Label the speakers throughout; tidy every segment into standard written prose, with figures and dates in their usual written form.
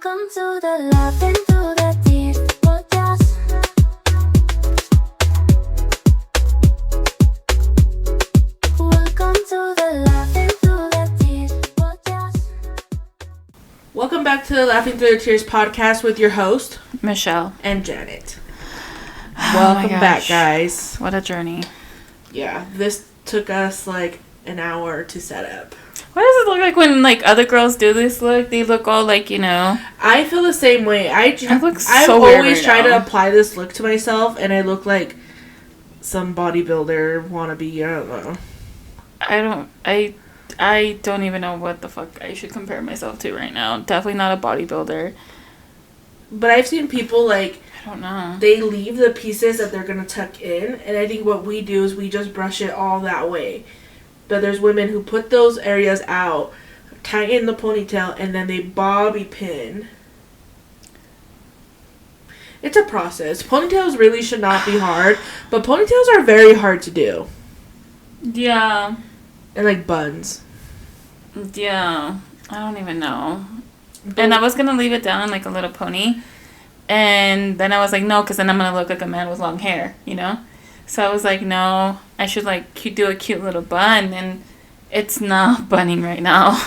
Speaker 1: Welcome to the Laughing Through the Tears podcast. Welcome to the Laughing Through the Tears podcast.
Speaker 2: Welcome back to the Laughing Through the Tears podcast with your host,
Speaker 3: Michelle.
Speaker 2: and Janet.
Speaker 3: Oh
Speaker 2: Welcome
Speaker 3: my
Speaker 2: back,
Speaker 3: gosh.
Speaker 2: guys.
Speaker 3: What a journey.
Speaker 2: Yeah, this took us like an hour to set up.
Speaker 3: What does it look like when other girls do this look? They look all
Speaker 2: I feel the same way. I
Speaker 3: look
Speaker 2: I've
Speaker 3: so weird
Speaker 2: always
Speaker 3: right
Speaker 2: tried
Speaker 3: now.
Speaker 2: to apply this look to myself, and I look like some bodybuilder wannabe. I don't know.
Speaker 3: I don't even know what the fuck I should compare myself to right now. Definitely not a bodybuilder.
Speaker 2: But I've seen people
Speaker 3: I don't know.
Speaker 2: they leave the pieces that they're gonna tuck in, and I think what we do is we just brush it all that way. But there's women who put those areas out, tie in the ponytail, and then they bobby pin. It's a process. Ponytails really should not be hard, but ponytails are very hard to do.
Speaker 3: Yeah.
Speaker 2: And like buns.
Speaker 3: Yeah. I don't even know. And I was going to leave it down in a little pony. And then I was like, no, because then I'm going to look like a man with long hair, you know? So I was like, no, I should do a cute little bun, and it's not bunning right now.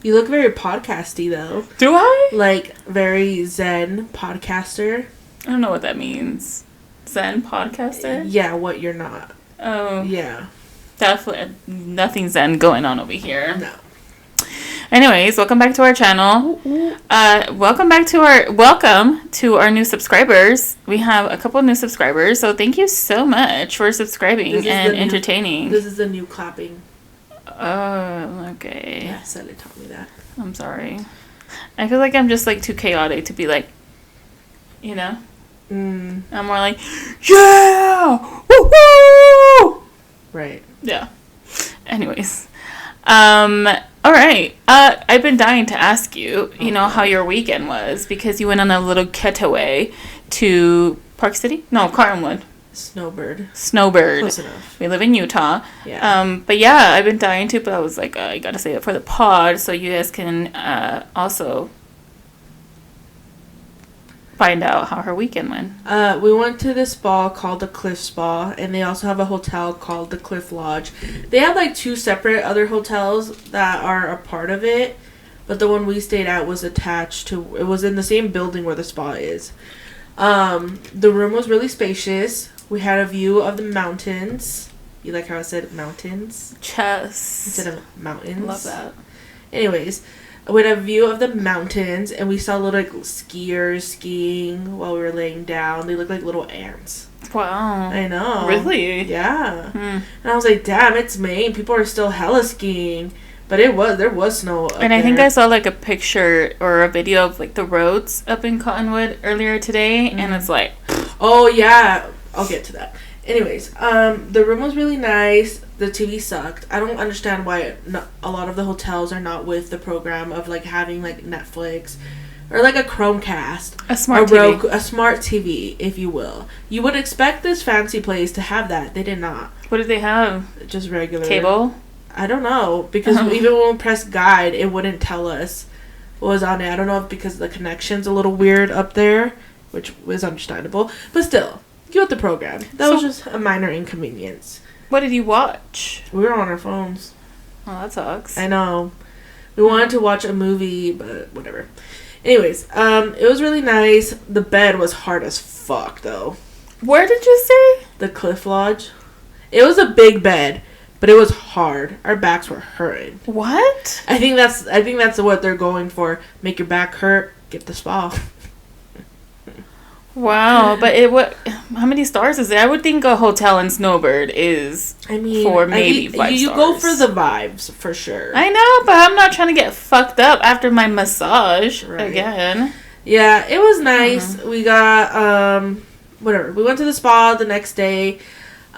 Speaker 2: You look very podcasty though.
Speaker 3: Do I?
Speaker 2: Like very zen podcaster.
Speaker 3: I don't know what that means. Zen podcaster?
Speaker 2: Yeah, what you're not.
Speaker 3: Oh,
Speaker 2: Yeah.
Speaker 3: definitely nothing zen going on over here.
Speaker 2: No.
Speaker 3: Anyways, welcome back to our channel. Welcome to our new subscribers. We have a couple new subscribers, so thank you so much for subscribing and entertaining.
Speaker 2: This is the new clapping.
Speaker 3: Oh, okay.
Speaker 2: Yeah, Sally taught me that.
Speaker 3: I'm sorry. I feel like I'm just too chaotic to be you know? I'm more like, yeah! Woo woo!
Speaker 2: Right.
Speaker 3: Yeah. Anyways. All right. I've been dying to ask you, how your weekend was, because you went on a little getaway to Park City? No, Cottonwood.
Speaker 2: Snowbird.
Speaker 3: Close
Speaker 2: enough.
Speaker 3: We live in Utah.
Speaker 2: Yeah.
Speaker 3: But yeah, I've been dying to, but I was like, I gotta say it for the pod, so you guys can also find out how her weekend went.
Speaker 2: We went to this spa called the Cliff Spa, and they also have a hotel called the Cliff Lodge. They have two separate other hotels that are a part of it, but the one we stayed at was attached to, it was in the same building where the spa is. The room was really spacious. We had a view of the mountains. You like how I said mountains?
Speaker 3: Chess.
Speaker 2: Instead of mountains.
Speaker 3: Love that.
Speaker 2: Anyways, we had a view of the mountains, and we saw little skiers skiing while we were laying down. They looked like little ants.
Speaker 3: Wow.
Speaker 2: I know.
Speaker 3: Really?
Speaker 2: Yeah. And I was like, damn, it's Maine. People are still hella skiing. But there was snow up
Speaker 3: And I think
Speaker 2: there.
Speaker 3: I saw a picture or a video of the roads up in Cottonwood earlier today, and it's
Speaker 2: Oh, yeah. I'll get to that. Anyways, the room was really nice. The TV sucked. I don't understand why a lot of the hotels are not with the program of having Netflix or a Chromecast,
Speaker 3: a smart
Speaker 2: a
Speaker 3: TV.
Speaker 2: Roku, a smart TV, if you will. You would expect this fancy place to have that. They did not.
Speaker 3: What did they have?
Speaker 2: Just regular
Speaker 3: Cable?
Speaker 2: I don't know, because even when we pressed guide, it wouldn't tell us what was on it. I don't know if because the connection's a little weird up there, which was understandable, but still. Get with the program. That was just a minor inconvenience.
Speaker 3: What did you watch?
Speaker 2: We were on our phones.
Speaker 3: Oh, that sucks.
Speaker 2: I know. We wanted to watch a movie, but whatever. Anyways, it was really nice. The bed was hard as fuck, though.
Speaker 3: Where did you say?
Speaker 2: The Cliff Lodge. It was a big bed, but it was hard. Our backs were hurting.
Speaker 3: What?
Speaker 2: I think that's what they're going for. Make your back hurt. Get the spa.
Speaker 3: Wow, but how many stars is it? I would think a hotel in Snowbird is for maybe 5 stars.
Speaker 2: You go for the vibes, for sure.
Speaker 3: I know, but I'm not trying to get fucked up after my massage again.
Speaker 2: Yeah, it was nice. We got, whatever. We went to the spa the next day.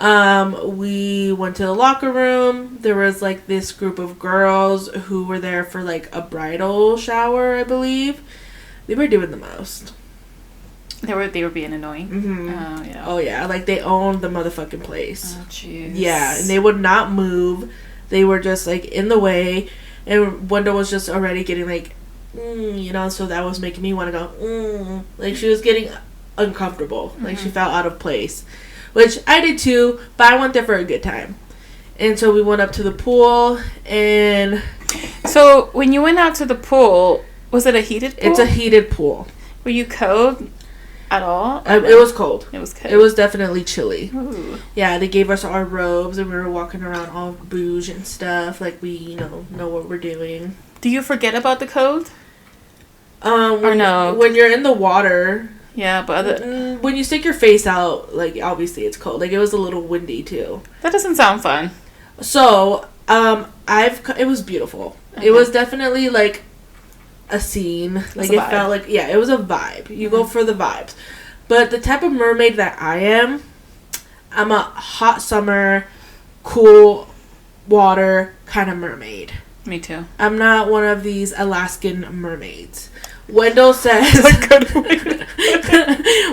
Speaker 2: We went to the locker room. There was this group of girls who were there for a bridal shower, I believe. They were doing the most.
Speaker 3: They were being annoying.
Speaker 2: Mm-hmm.
Speaker 3: Oh, yeah.
Speaker 2: Oh, yeah. They owned the motherfucking place.
Speaker 3: Oh, jeez.
Speaker 2: Yeah, and they would not move. They were just, in the way. And Wendell was just already getting, so that was making me want to go, like she was getting uncomfortable, like she felt out of place, which I did too, but I went there for a good time. And so we went up to the pool, and
Speaker 3: so when you went out to the pool, was it a heated pool?
Speaker 2: It's a heated pool.
Speaker 3: Were you cold at all?
Speaker 2: It was cold.
Speaker 3: It was cold.
Speaker 2: It was definitely chilly.
Speaker 3: Ooh.
Speaker 2: Yeah, they gave us our robes, and we were walking around all bouge and stuff, like we, know what we're doing.
Speaker 3: Do you forget about the cold?
Speaker 2: Or
Speaker 3: no?
Speaker 2: When you're in the water...
Speaker 3: Yeah, but
Speaker 2: when you stick your face out, like, obviously it's cold. Like, it was a little windy, too.
Speaker 3: That doesn't sound fun.
Speaker 2: So, it was beautiful. Okay. It was definitely, like, a scene. Like, it felt like, yeah, it was a vibe. You go for the vibes. But the type of mermaid that I'm a hot summer, cool water kind of mermaid.
Speaker 3: Me too.
Speaker 2: I'm not one of these Alaskan mermaids. Wendell says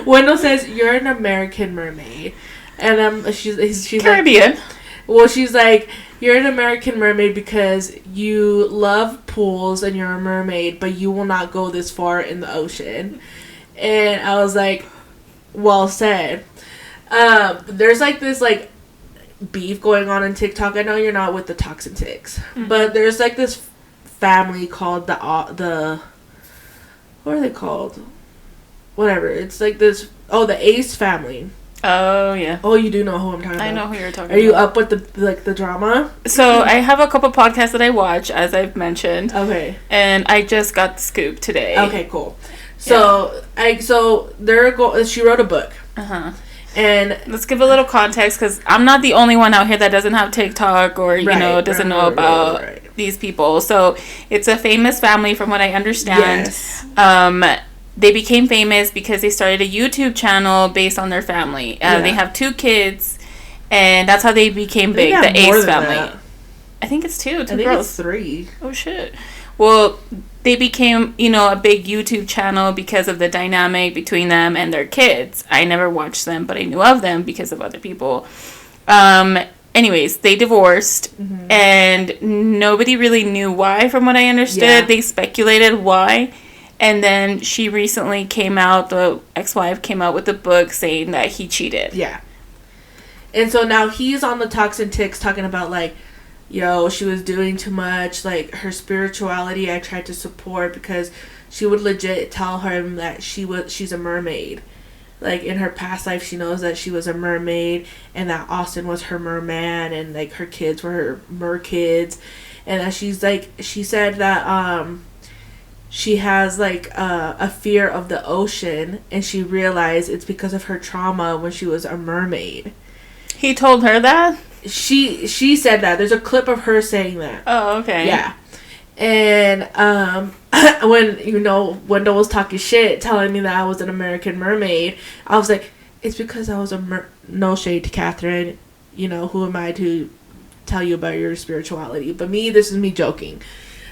Speaker 2: Wendell says you're an American mermaid, and she's
Speaker 3: Caribbean.
Speaker 2: Like, well, she's like, you're an American mermaid because you love pools and you're a mermaid, but you will not go this far in the ocean. And I was like, well said. There's like this like beef going on in TikTok. I know you're not with the Toxin Ticks, but there's like this family called the what are they called? Whatever. It's like this. Oh, the Ace family.
Speaker 3: Oh yeah.
Speaker 2: Oh, you do know who I'm talking about.
Speaker 3: I know who you're talking about.
Speaker 2: Are you up with the drama? So
Speaker 3: I have a couple podcasts that I watch, as I've mentioned.
Speaker 2: Okay.
Speaker 3: And I just got the scoop today.
Speaker 2: Okay, cool. So she wrote a book. And
Speaker 3: let's give a little context, because I'm not the only one out here that doesn't have TikTok or doesn't know about these people. So it's a famous family, from what I understand. Yes. They became famous because they started a YouTube channel based on their family. They have 2 kids, and that's how they became big. The Ace family. That. I think it's 2. 2
Speaker 2: I think
Speaker 3: girls.
Speaker 2: It's 3.
Speaker 3: Oh shit. Well, they became, a big YouTube channel because of the dynamic between them and their kids. I never watched them, but I knew of them because of other people. Anyways, they divorced, and nobody really knew why, from what I understood. Yeah. They speculated why. And then she recently the ex-wife came out with a book saying that he cheated.
Speaker 2: Yeah. And so now he's on the Toxin Ticks talking about, like, she was doing too much, like, her spirituality I tried to support, because she would legit tell him that she's a mermaid. Like, in her past life, she knows that she was a mermaid, and that Austin was her merman, and, like, her kids were her merkids, and that she said that, she has, like, a fear of the ocean, and she realized it's because of her trauma when she was a mermaid.
Speaker 3: He told her that?
Speaker 2: She said that. There's a clip of her saying that.
Speaker 3: Oh, okay.
Speaker 2: Yeah. And when, Wendell was talking shit, telling me that I was an American mermaid, I was like, it's because I was no shade to Catherine. Who am I to tell you about your spirituality? But this is me joking.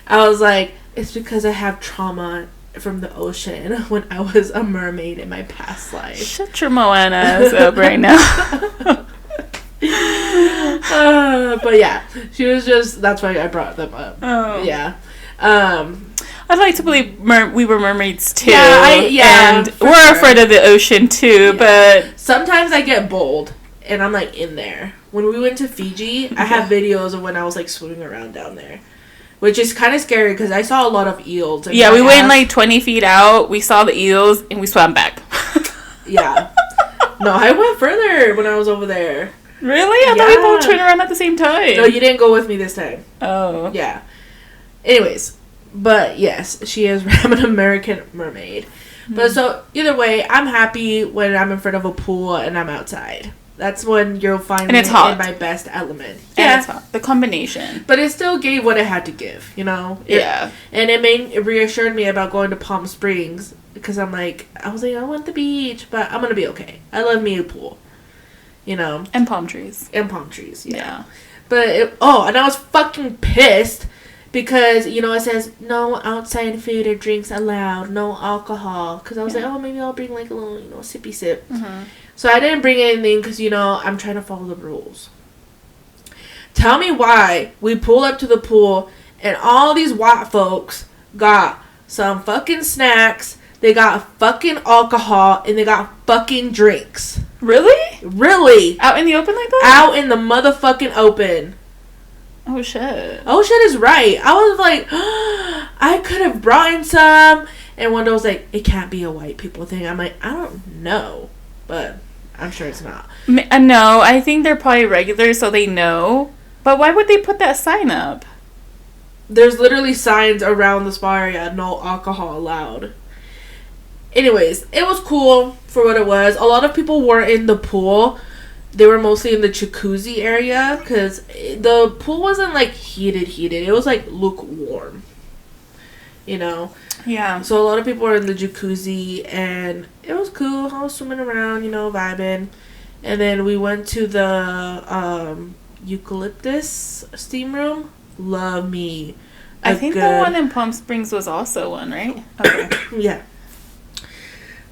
Speaker 2: I was like, it's because I have trauma from the ocean when I was a mermaid in my past life.
Speaker 3: Shut your Moana ass up right now.
Speaker 2: But yeah, she was that's why I brought them up.
Speaker 3: Oh.
Speaker 2: Yeah.
Speaker 3: I'd like to believe we were mermaids too.
Speaker 2: Yeah,
Speaker 3: and we're afraid of the ocean too, but
Speaker 2: sometimes I get bold and I'm like in there. When we went to Fiji, I have videos of when I was like swimming around down there. Which is kind of scary because I saw a lot of eels.
Speaker 3: Yeah, we went like 20 feet out. We saw the eels and we swam back.
Speaker 2: Yeah. No, I went further when I was over there.
Speaker 3: Really? I thought we both turned around at the same time.
Speaker 2: No, you didn't go with me this time.
Speaker 3: Oh.
Speaker 2: Yeah. Anyways, but yes, she is an American mermaid. Mm-hmm. But so, either way, I'm happy when I'm in front of a pool and I'm outside. That's when you'll find me in my best element.
Speaker 3: Yeah, and it's hot. The combination.
Speaker 2: But it still gave what it had to give,
Speaker 3: Yeah.
Speaker 2: And it reassured me about going to Palm Springs because I was like, I want the beach, but I'm going to be okay. I love me a pool,
Speaker 3: And palm trees.
Speaker 2: Yeah. But, and I was fucking pissed because, it says no outside food or drinks allowed, no alcohol. Because I was like, maybe I'll bring like a little, sippy sip. Mm-hmm. So I didn't bring anything because, I'm trying to follow the rules. Tell me why we pull up to the pool and all these white folks got some fucking snacks. They got fucking alcohol, and they got fucking drinks.
Speaker 3: Really?
Speaker 2: Really?
Speaker 3: Out in the open like that?
Speaker 2: Out in the motherfucking open.
Speaker 3: Oh shit.
Speaker 2: Oh shit is right. I was like, I could have brought in some. And Wanda was like, it can't be a white people thing. I'm like, I don't know. But I'm sure it's not.
Speaker 3: No, I think they're probably regular so they know. But why would they put that sign up?
Speaker 2: There's literally signs around the spa area, no alcohol allowed. Anyways, it was cool for what it was. A lot of people weren't in the pool. They were mostly in the jacuzzi area because the pool wasn't like heated. It was like lukewarm, you know.
Speaker 3: Yeah.
Speaker 2: So a lot of people were in the jacuzzi and it was cool. I was swimming around, you know, vibing. And then we went to the eucalyptus steam room. Love me.
Speaker 3: I think the one in Palm Springs was also one, right? Okay.
Speaker 2: Yeah.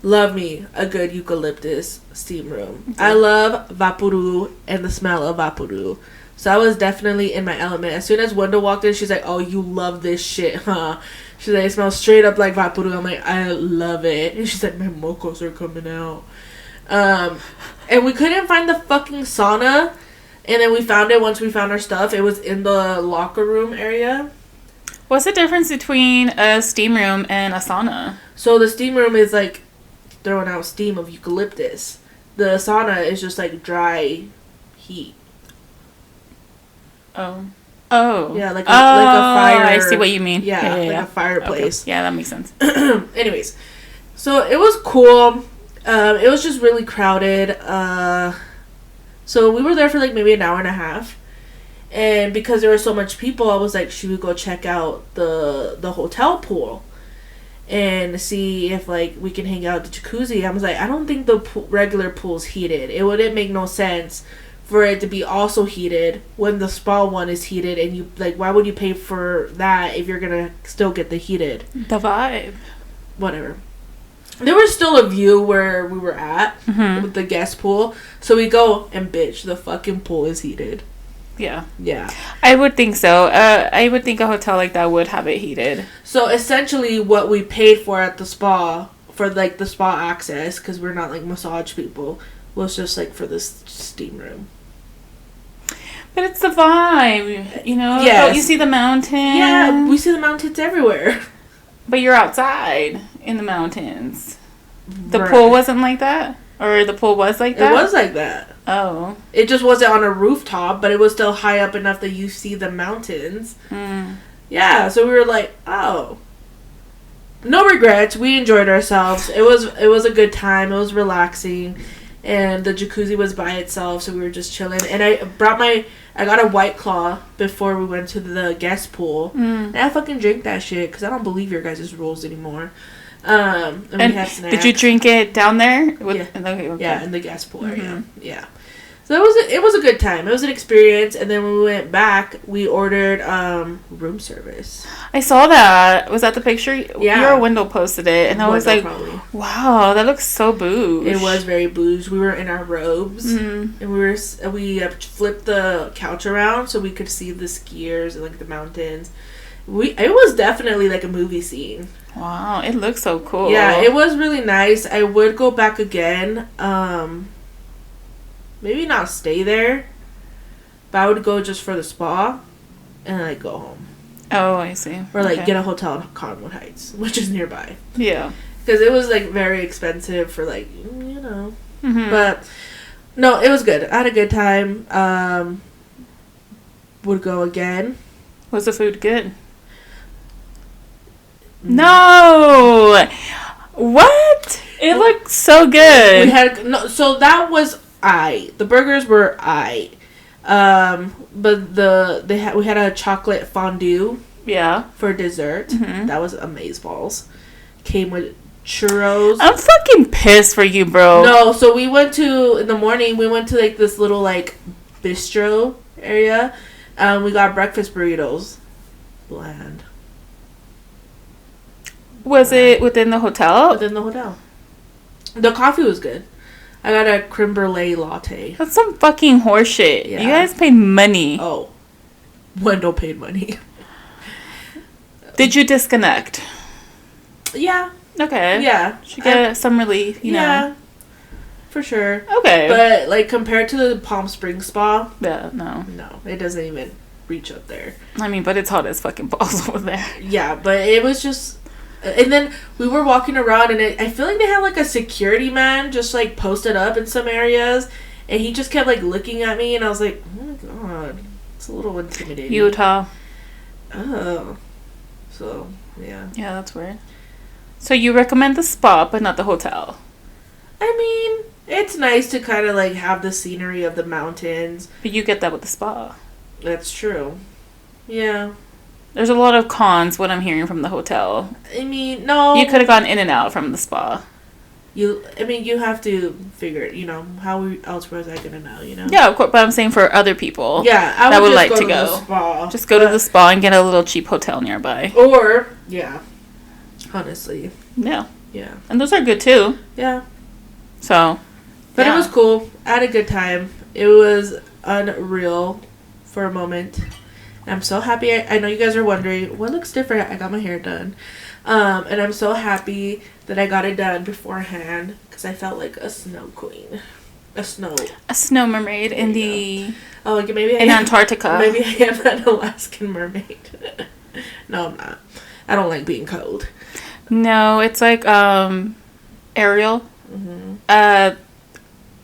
Speaker 2: Love me a good eucalyptus steam room. Okay. I love Vaporu and the smell of Vaporu. So I was definitely in my element. As soon as Wanda walked in, she's like, oh, you love this shit, huh? She's like, it smells straight up like Vaporu. I'm like, I love it. And she's like, my mocos are coming out. And we couldn't find the fucking sauna. And then we found it once we found our stuff. It was in the locker room area.
Speaker 3: What's the difference between a steam room and a sauna?
Speaker 2: So the steam room is like throwing out steam of eucalyptus. The sauna is just like dry heat.
Speaker 3: Oh.
Speaker 2: Yeah, like a fire.
Speaker 3: I see what you mean.
Speaker 2: Yeah, a fireplace.
Speaker 3: Okay. Yeah, that makes sense.
Speaker 2: Anyways, so it was cool. It was just really crowded. So we were there for like maybe an hour and a half. And because there was so much people, I was like, should we go check out the hotel pool and see if like we can hang out at the jacuzzi? I was like, I don't think the regular pool's heated. It wouldn't make no sense for it to be also heated when the spa one is heated, and you like, why would you pay for that if you're gonna still get the heated?
Speaker 3: The vibe.
Speaker 2: Whatever. There was still a view where we were at with the guest pool, so we go and bitch, the fucking pool is heated.
Speaker 3: Yeah.
Speaker 2: Yeah.
Speaker 3: I would think so. I would think a hotel like that would have it heated.
Speaker 2: So essentially what we paid for at the spa, for like the spa access, because we're not like massage people, was just like for this steam room.
Speaker 3: But it's the vibe, you know?
Speaker 2: Yes.
Speaker 3: Oh, you see the mountains.
Speaker 2: Yeah, we see the mountains everywhere.
Speaker 3: But you're outside in the mountains. The
Speaker 2: Right.
Speaker 3: pool wasn't like that? Or the pool was like that?
Speaker 2: It was like that.
Speaker 3: Oh.
Speaker 2: It just wasn't on a rooftop, but it was still high up enough that you see the mountains. Yeah, so we were like, oh. No regrets. We enjoyed ourselves. It was a good time. It was relaxing. And the jacuzzi was by itself, so we were just chilling. And I got a White Claw before we went to the guest pool. And I fucking drank that shit because I don't believe your guys' rules anymore. And we had snacks.
Speaker 3: Did you drink it down there?
Speaker 2: Yeah.
Speaker 3: Okay.
Speaker 2: Yeah, in the guest pool area. Yeah. So it was a good time. It was an experience. And then when we went back, we ordered room service.
Speaker 3: I saw that. Was that the picture?
Speaker 2: Yeah.
Speaker 3: Your window posted it, and I was like,
Speaker 2: probably.
Speaker 3: "Wow, that looks so bouge."
Speaker 2: It was very bouge. We were in our robes, and we flipped the couch around so we could see the skiers and like the mountains. It was definitely like a movie scene.
Speaker 3: Wow, it looks so cool.
Speaker 2: Yeah, it was really nice. I would go back again. Maybe not stay there, but I would go just for the spa and like go home.
Speaker 3: Oh, I see.
Speaker 2: Or like get a hotel in Cottonwood Heights, which is nearby.
Speaker 3: Yeah.
Speaker 2: Because it was like very expensive for like, you know. But no, it was good. I had a good time. Would go again.
Speaker 3: Was the food good? No! What? It looked so good.
Speaker 2: We had so that was the burgers were but we had a chocolate fondue for dessert. That was amazeballs. Came with churros.
Speaker 3: I'm fucking pissed for you, bro.
Speaker 2: No, so in the morning we went to like this little like bistro area. We got breakfast burritos. Bland.
Speaker 3: Was it within the hotel?
Speaker 2: Within the hotel. The coffee was good. I got a creme brulee latte.
Speaker 3: That's some fucking horseshit.
Speaker 2: Yeah.
Speaker 3: You guys paid money.
Speaker 2: Oh. Wendell paid money.
Speaker 3: Did you disconnect?
Speaker 2: Yeah.
Speaker 3: Okay.
Speaker 2: Yeah.
Speaker 3: Should get some relief, you
Speaker 2: Yeah.
Speaker 3: know.
Speaker 2: For sure.
Speaker 3: Okay.
Speaker 2: But, like, compared to the Palm Springs spa,
Speaker 3: Yeah, no.
Speaker 2: no, it doesn't even reach up there.
Speaker 3: I mean, but it's hot as fucking balls over there.
Speaker 2: Yeah, but it was just... And then we were walking around, and I feel like they had, like, a security man just, like, posted up in some areas, and he just kept, like, looking at me, and I was like, oh, my God. It's a little intimidating.
Speaker 3: Utah.
Speaker 2: Oh. So, yeah.
Speaker 3: Yeah, that's weird. So you recommend the spa, but not the hotel?
Speaker 2: I mean, it's nice to kind of, like, have the scenery of the mountains.
Speaker 3: But you get that with the spa.
Speaker 2: That's true. Yeah.
Speaker 3: There's a lot of cons, what I'm hearing from the hotel.
Speaker 2: I mean, no.
Speaker 3: You could have gone in and out from the spa.
Speaker 2: You have to figure it, you know, how else was I going to know, you know?
Speaker 3: Yeah, of course, but I'm saying for other people
Speaker 2: Yeah,
Speaker 3: that would like to
Speaker 2: the
Speaker 3: go.
Speaker 2: spa.
Speaker 3: Just go to the spa and get a little cheap hotel nearby.
Speaker 2: Or, yeah. Honestly.
Speaker 3: Yeah.
Speaker 2: Yeah.
Speaker 3: And those are good too.
Speaker 2: Yeah.
Speaker 3: So.
Speaker 2: But
Speaker 3: yeah.
Speaker 2: it was cool. I had a good time. It was unreal for a moment. I'm so happy. I know you guys are wondering, what looks different? I got my hair done. And I'm so happy that I got it done beforehand because I felt like a snow queen. A snow
Speaker 3: mermaid in the...
Speaker 2: Oh, like maybe
Speaker 3: in Antarctica.
Speaker 2: Maybe I am an Alaskan mermaid. No, I'm not. I don't like being cold.
Speaker 3: No, it's like Ariel.
Speaker 2: Mm-hmm.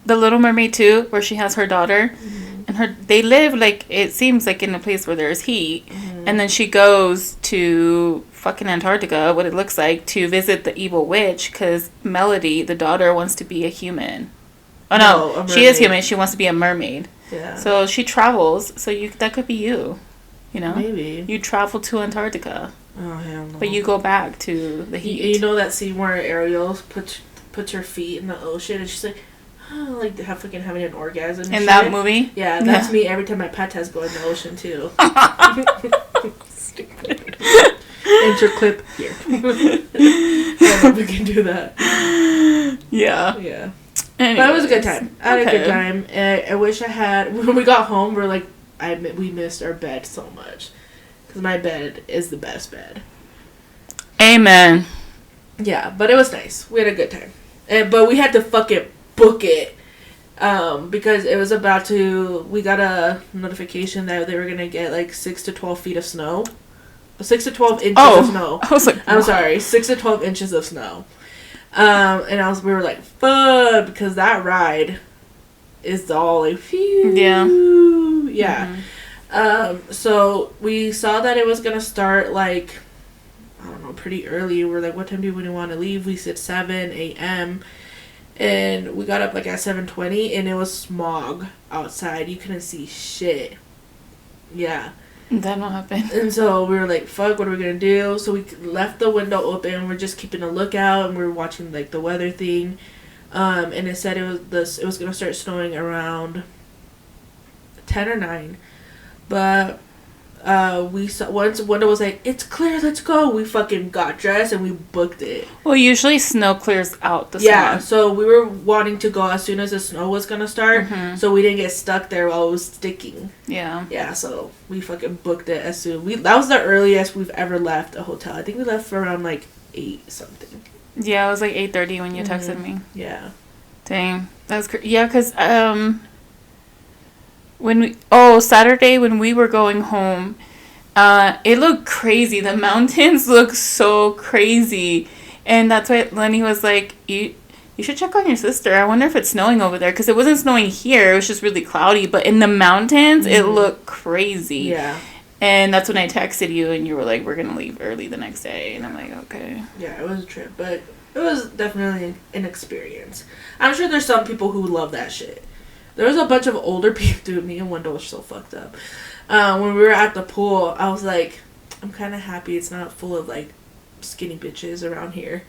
Speaker 3: The Little Mermaid too, where she has her daughter.
Speaker 2: Mm-hmm.
Speaker 3: And they live, like, it seems like in a place where there's heat.
Speaker 2: Mm-hmm.
Speaker 3: And then she goes to fucking Antarctica, what it looks like, to visit the evil witch, because Melody, the daughter, wants to be a human. Oh, no, she is human. She wants to be a mermaid.
Speaker 2: Yeah.
Speaker 3: So she travels, so that could be you, you know?
Speaker 2: Maybe.
Speaker 3: You travel to Antarctica.
Speaker 2: Oh, hell no.
Speaker 3: But you go back to the heat.
Speaker 2: You know that scene where Ariel puts her feet in the ocean and she's like, oh, like having an orgasm.
Speaker 3: In that movie?
Speaker 2: Yeah, that's me every time my patas go in the ocean too. Stupid. Enter clip here. I don't know if we can do that.
Speaker 3: Yeah.
Speaker 2: Yeah.
Speaker 3: Anyways.
Speaker 2: But it was a good time. I had a good time. And I wish I had... When we got home, we're like... we missed our bed so much. Because my bed is the best bed.
Speaker 3: Amen.
Speaker 2: Yeah, but it was nice. We had a good time. But we had to fucking book it. Because it was about to... We got a notification that they were going to get like 6 to 12 feet of snow. 6 to 12 inches of snow.
Speaker 3: I was like...
Speaker 2: I'm sorry. 6 to 12 inches of snow. And we were like, fuck, because that ride is all like, phew.
Speaker 3: Yeah.
Speaker 2: Yeah.
Speaker 3: Mm-hmm.
Speaker 2: So we saw that it was going to start like, I don't know, pretty early. We're like, what time do we want to leave? We said 7 a.m. And we got up like at 7:20 and it was smog outside. You couldn't see shit. Yeah.
Speaker 3: That don't happen.
Speaker 2: And so we were like, fuck, what are we going to do? So we left the window open. We're just keeping a lookout and we're watching like the weather thing. And it said it was going to start snowing around 10 or 9. But we saw once window was like, it's clear, let's go. We fucking got dressed and we booked it.
Speaker 3: Well, usually snow clears out the
Speaker 2: Yeah,
Speaker 3: snow.
Speaker 2: so we were wanting to go as soon as the snow was going to start.
Speaker 3: Mm-hmm.
Speaker 2: So we didn't get stuck there while it was sticking.
Speaker 3: Yeah.
Speaker 2: Yeah, so we fucking booked it as soon. That was the earliest we've ever left a hotel. I think we left for around like 8 something.
Speaker 3: Yeah, it was like 8:30 when you texted me.
Speaker 2: Yeah.
Speaker 3: Dang, that was yeah, because Saturday when we were going home, it looked crazy. The mountains look so crazy, and that's why Lenny was like, you should check on your sister. I wonder if it's snowing over there, because it wasn't snowing here. It was just really cloudy, but in the mountains it looked crazy.
Speaker 2: Yeah.
Speaker 3: And that's when I texted you, and you were like, we're gonna leave early the next day, and I'm like, okay.
Speaker 2: Yeah, it was a trip, but it was definitely an experience. I'm sure there's some people who love that shit. There was a bunch of older people. Dude, me and Wendell were so fucked up. When we were at the pool, I was like, I'm kind of happy it's not full of, like, skinny bitches around here.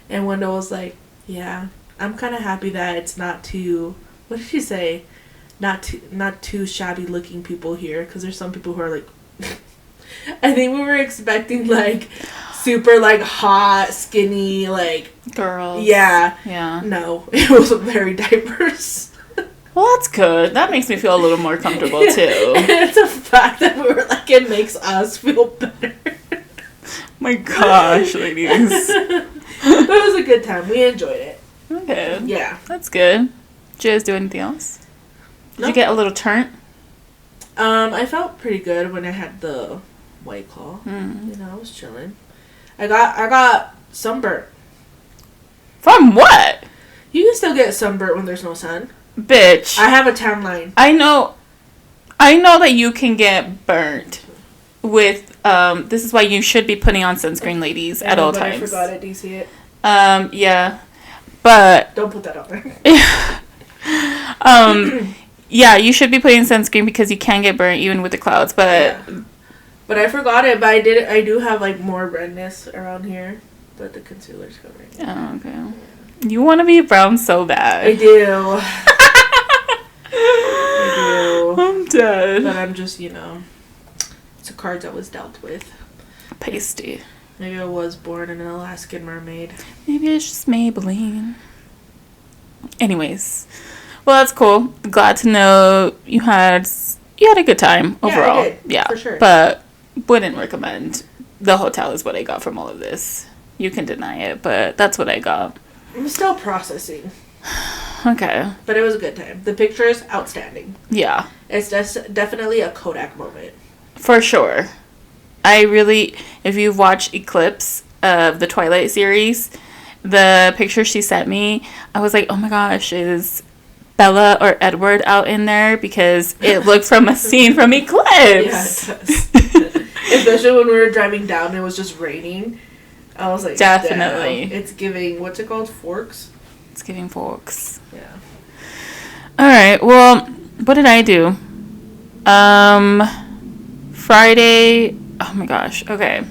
Speaker 2: And Wendell was like, yeah, I'm kind of happy that it's not too, what did she say? Not too shabby looking people here, because there's some people who are, like, I think we were expecting, like, super, like, hot, skinny, like...
Speaker 3: Girls.
Speaker 2: Yeah.
Speaker 3: Yeah.
Speaker 2: No, it was very diverse.
Speaker 3: Well, that's good. That makes me feel a little more comfortable, too.
Speaker 2: And it's a fact that we were like, it makes us feel better.
Speaker 3: My gosh, ladies.
Speaker 2: But it was a good time. We enjoyed it.
Speaker 3: Okay.
Speaker 2: Yeah.
Speaker 3: That's good. Did you guys do anything else? Did you
Speaker 2: Nope.
Speaker 3: get a little turnt?
Speaker 2: I felt pretty good when I had the White Claw.
Speaker 3: Mm.
Speaker 2: You know, I was chilling. I got sunburnt.
Speaker 3: From what?
Speaker 2: You can still get sunburnt when there's no sun.
Speaker 3: Bitch.
Speaker 2: I have a tan line.
Speaker 3: I know that you can get burnt with, this is why you should be putting on sunscreen, ladies, at all times.
Speaker 2: I forgot it. Do you see it?
Speaker 3: Yeah. But,
Speaker 2: Don't put that out there.
Speaker 3: yeah, you should be putting sunscreen because you can get burnt even with the clouds, but...
Speaker 2: Yeah. But I forgot it, but I do have, like, more redness around here. But the concealer's covering it.
Speaker 3: Oh, okay. You want to be brown so bad.
Speaker 2: I do. I do.
Speaker 3: I'm dead.
Speaker 2: But I'm just, it's a cards I was dealt with.
Speaker 3: Pasty.
Speaker 2: Maybe I was born an Alaskan mermaid.
Speaker 3: Maybe it's just Maybelline. Anyways. Well, that's cool. Glad to know you had a good time overall.
Speaker 2: I did,
Speaker 3: yeah,
Speaker 2: for sure.
Speaker 3: But wouldn't recommend. The hotel is what I got from all of this. You can deny it, but that's what I got.
Speaker 2: I'm still processing.
Speaker 3: Okay.
Speaker 2: But it was a good time. The picture is outstanding.
Speaker 3: Yeah.
Speaker 2: It's definitely a Kodak moment.
Speaker 3: For sure. If you've watched Eclipse of the Twilight series, the picture she sent me, I was like, oh my gosh, is Bella or Edward out in there? Because it looked from a scene from Eclipse.
Speaker 2: Yeah, it does. Especially when we were driving down and it was just raining. I was like,
Speaker 3: definitely.
Speaker 2: Damn. It's giving, what's it called? Forks?
Speaker 3: It's giving forks.
Speaker 2: Yeah.
Speaker 3: Alright, well, what did I do? Friday, oh my gosh, okay.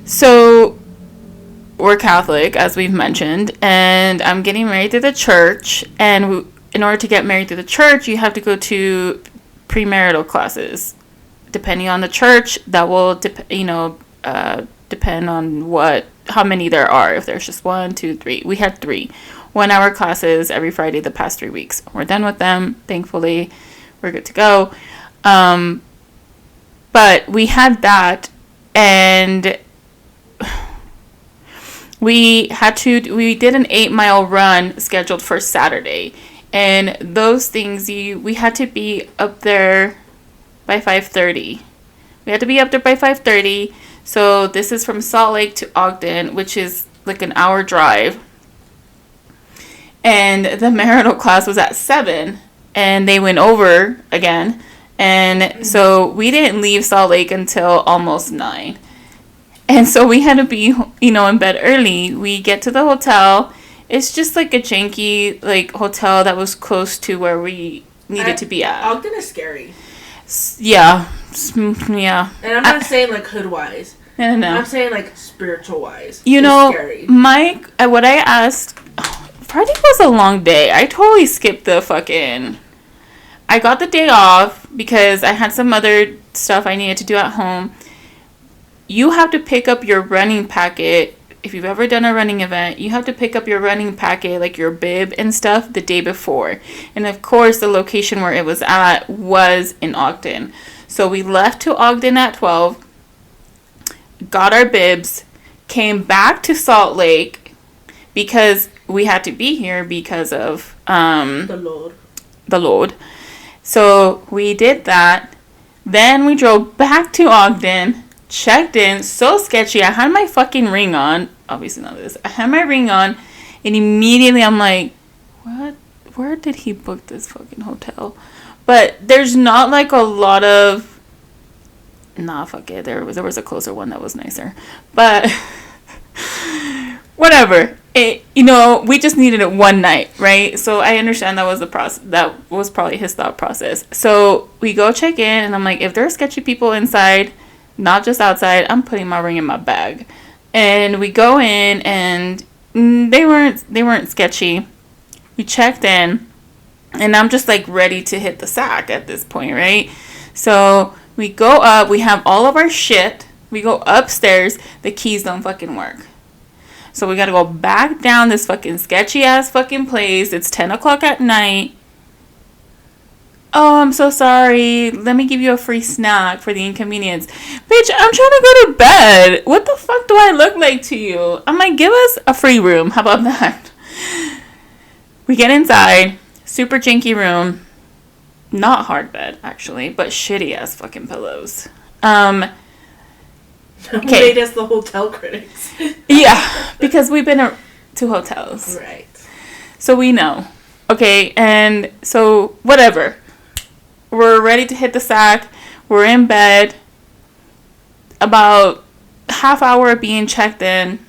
Speaker 3: So, we're Catholic, as we've mentioned, and I'm getting married to the church, and in order to get married to the church, you have to go to premarital classes. Depending on the church, that will, depend on how many there are. If there's just 1, 2, 3. We had 3 1-hour classes every Friday the past 3 weeks. We're done with them, thankfully. We're good to go. But we had that, and we did an 8-mile run scheduled for Saturday. And those things, we had to be up there by 5:30. We had to be up there by 5:30. So this is from Salt Lake to Ogden, which is like an hour drive. And the marital class was at 7, and they went over again. And so we didn't leave Salt Lake until almost 9. And so we had to be, in bed early. We get to the hotel. It's just like a janky, hotel that was close to where we needed to be at.
Speaker 2: Ogden is scary.
Speaker 3: Yeah. Yeah.
Speaker 2: And I'm not saying, hood-wise.
Speaker 3: No.
Speaker 2: I'm saying, spiritual-wise.
Speaker 3: Scary. Mike, what I asked, Friday was a long day. I totally skipped I got the day off because I had some other stuff I needed to do at home. You have to pick up your running packet. If you've ever done a running event, you have to pick up your running packet, like your bib and stuff, the day before. And of course, the location where it was at was in Ogden. So we left to Ogden at 12, got our bibs, came back to Salt Lake because we had to be here because of the Lord. So we did that. Then we drove back to Ogden, checked in. So sketchy. I had my fucking ring on. Obviously not this. I had my ring on, and immediately I'm like, what? Where did he book this fucking hotel? But there's not a lot of... Nah, fuck it. There was a closer one that was nicer. But whatever. We just needed it one night, right? So I understand that was the process. That was probably his thought process. So we go check in, and I'm like, if there are sketchy people inside, not just outside, I'm putting my ring in my bag. And we go in, and they weren't sketchy. We checked in, and I'm just ready to hit the sack at this point, right? So we go up. We have all of our shit. We go upstairs. The keys don't fucking work. So we gotta go back down this fucking sketchy ass fucking place. It's 10 o'clock at night. oh, I'm so sorry. Let me give you a free snack for the inconvenience. Bitch, I'm trying to go to bed. What the fuck do I look like to you? I'm like, give us a free room. How about that? We get inside. Super janky room. Not hard bed, actually, but shitty ass fucking pillows.
Speaker 2: Okay. Made us the hotel critics.
Speaker 3: Yeah, because we've been to hotels.
Speaker 2: Right.
Speaker 3: So we know. Okay, and so whatever. We're ready to hit the sack. We're in bed. About half hour of being checked in.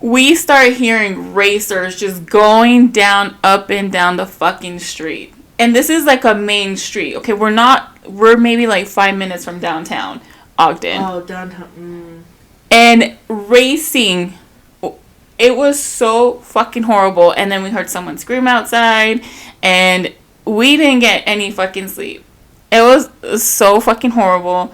Speaker 3: We start hearing racers just going down, up and down the fucking street. And this is like a main street. Okay, we're maybe like 5 minutes from downtown Ogden.
Speaker 2: Oh, downtown.
Speaker 3: And racing. It was so fucking horrible. And then we heard someone scream outside. And we didn't get any fucking sleep. It was so fucking horrible.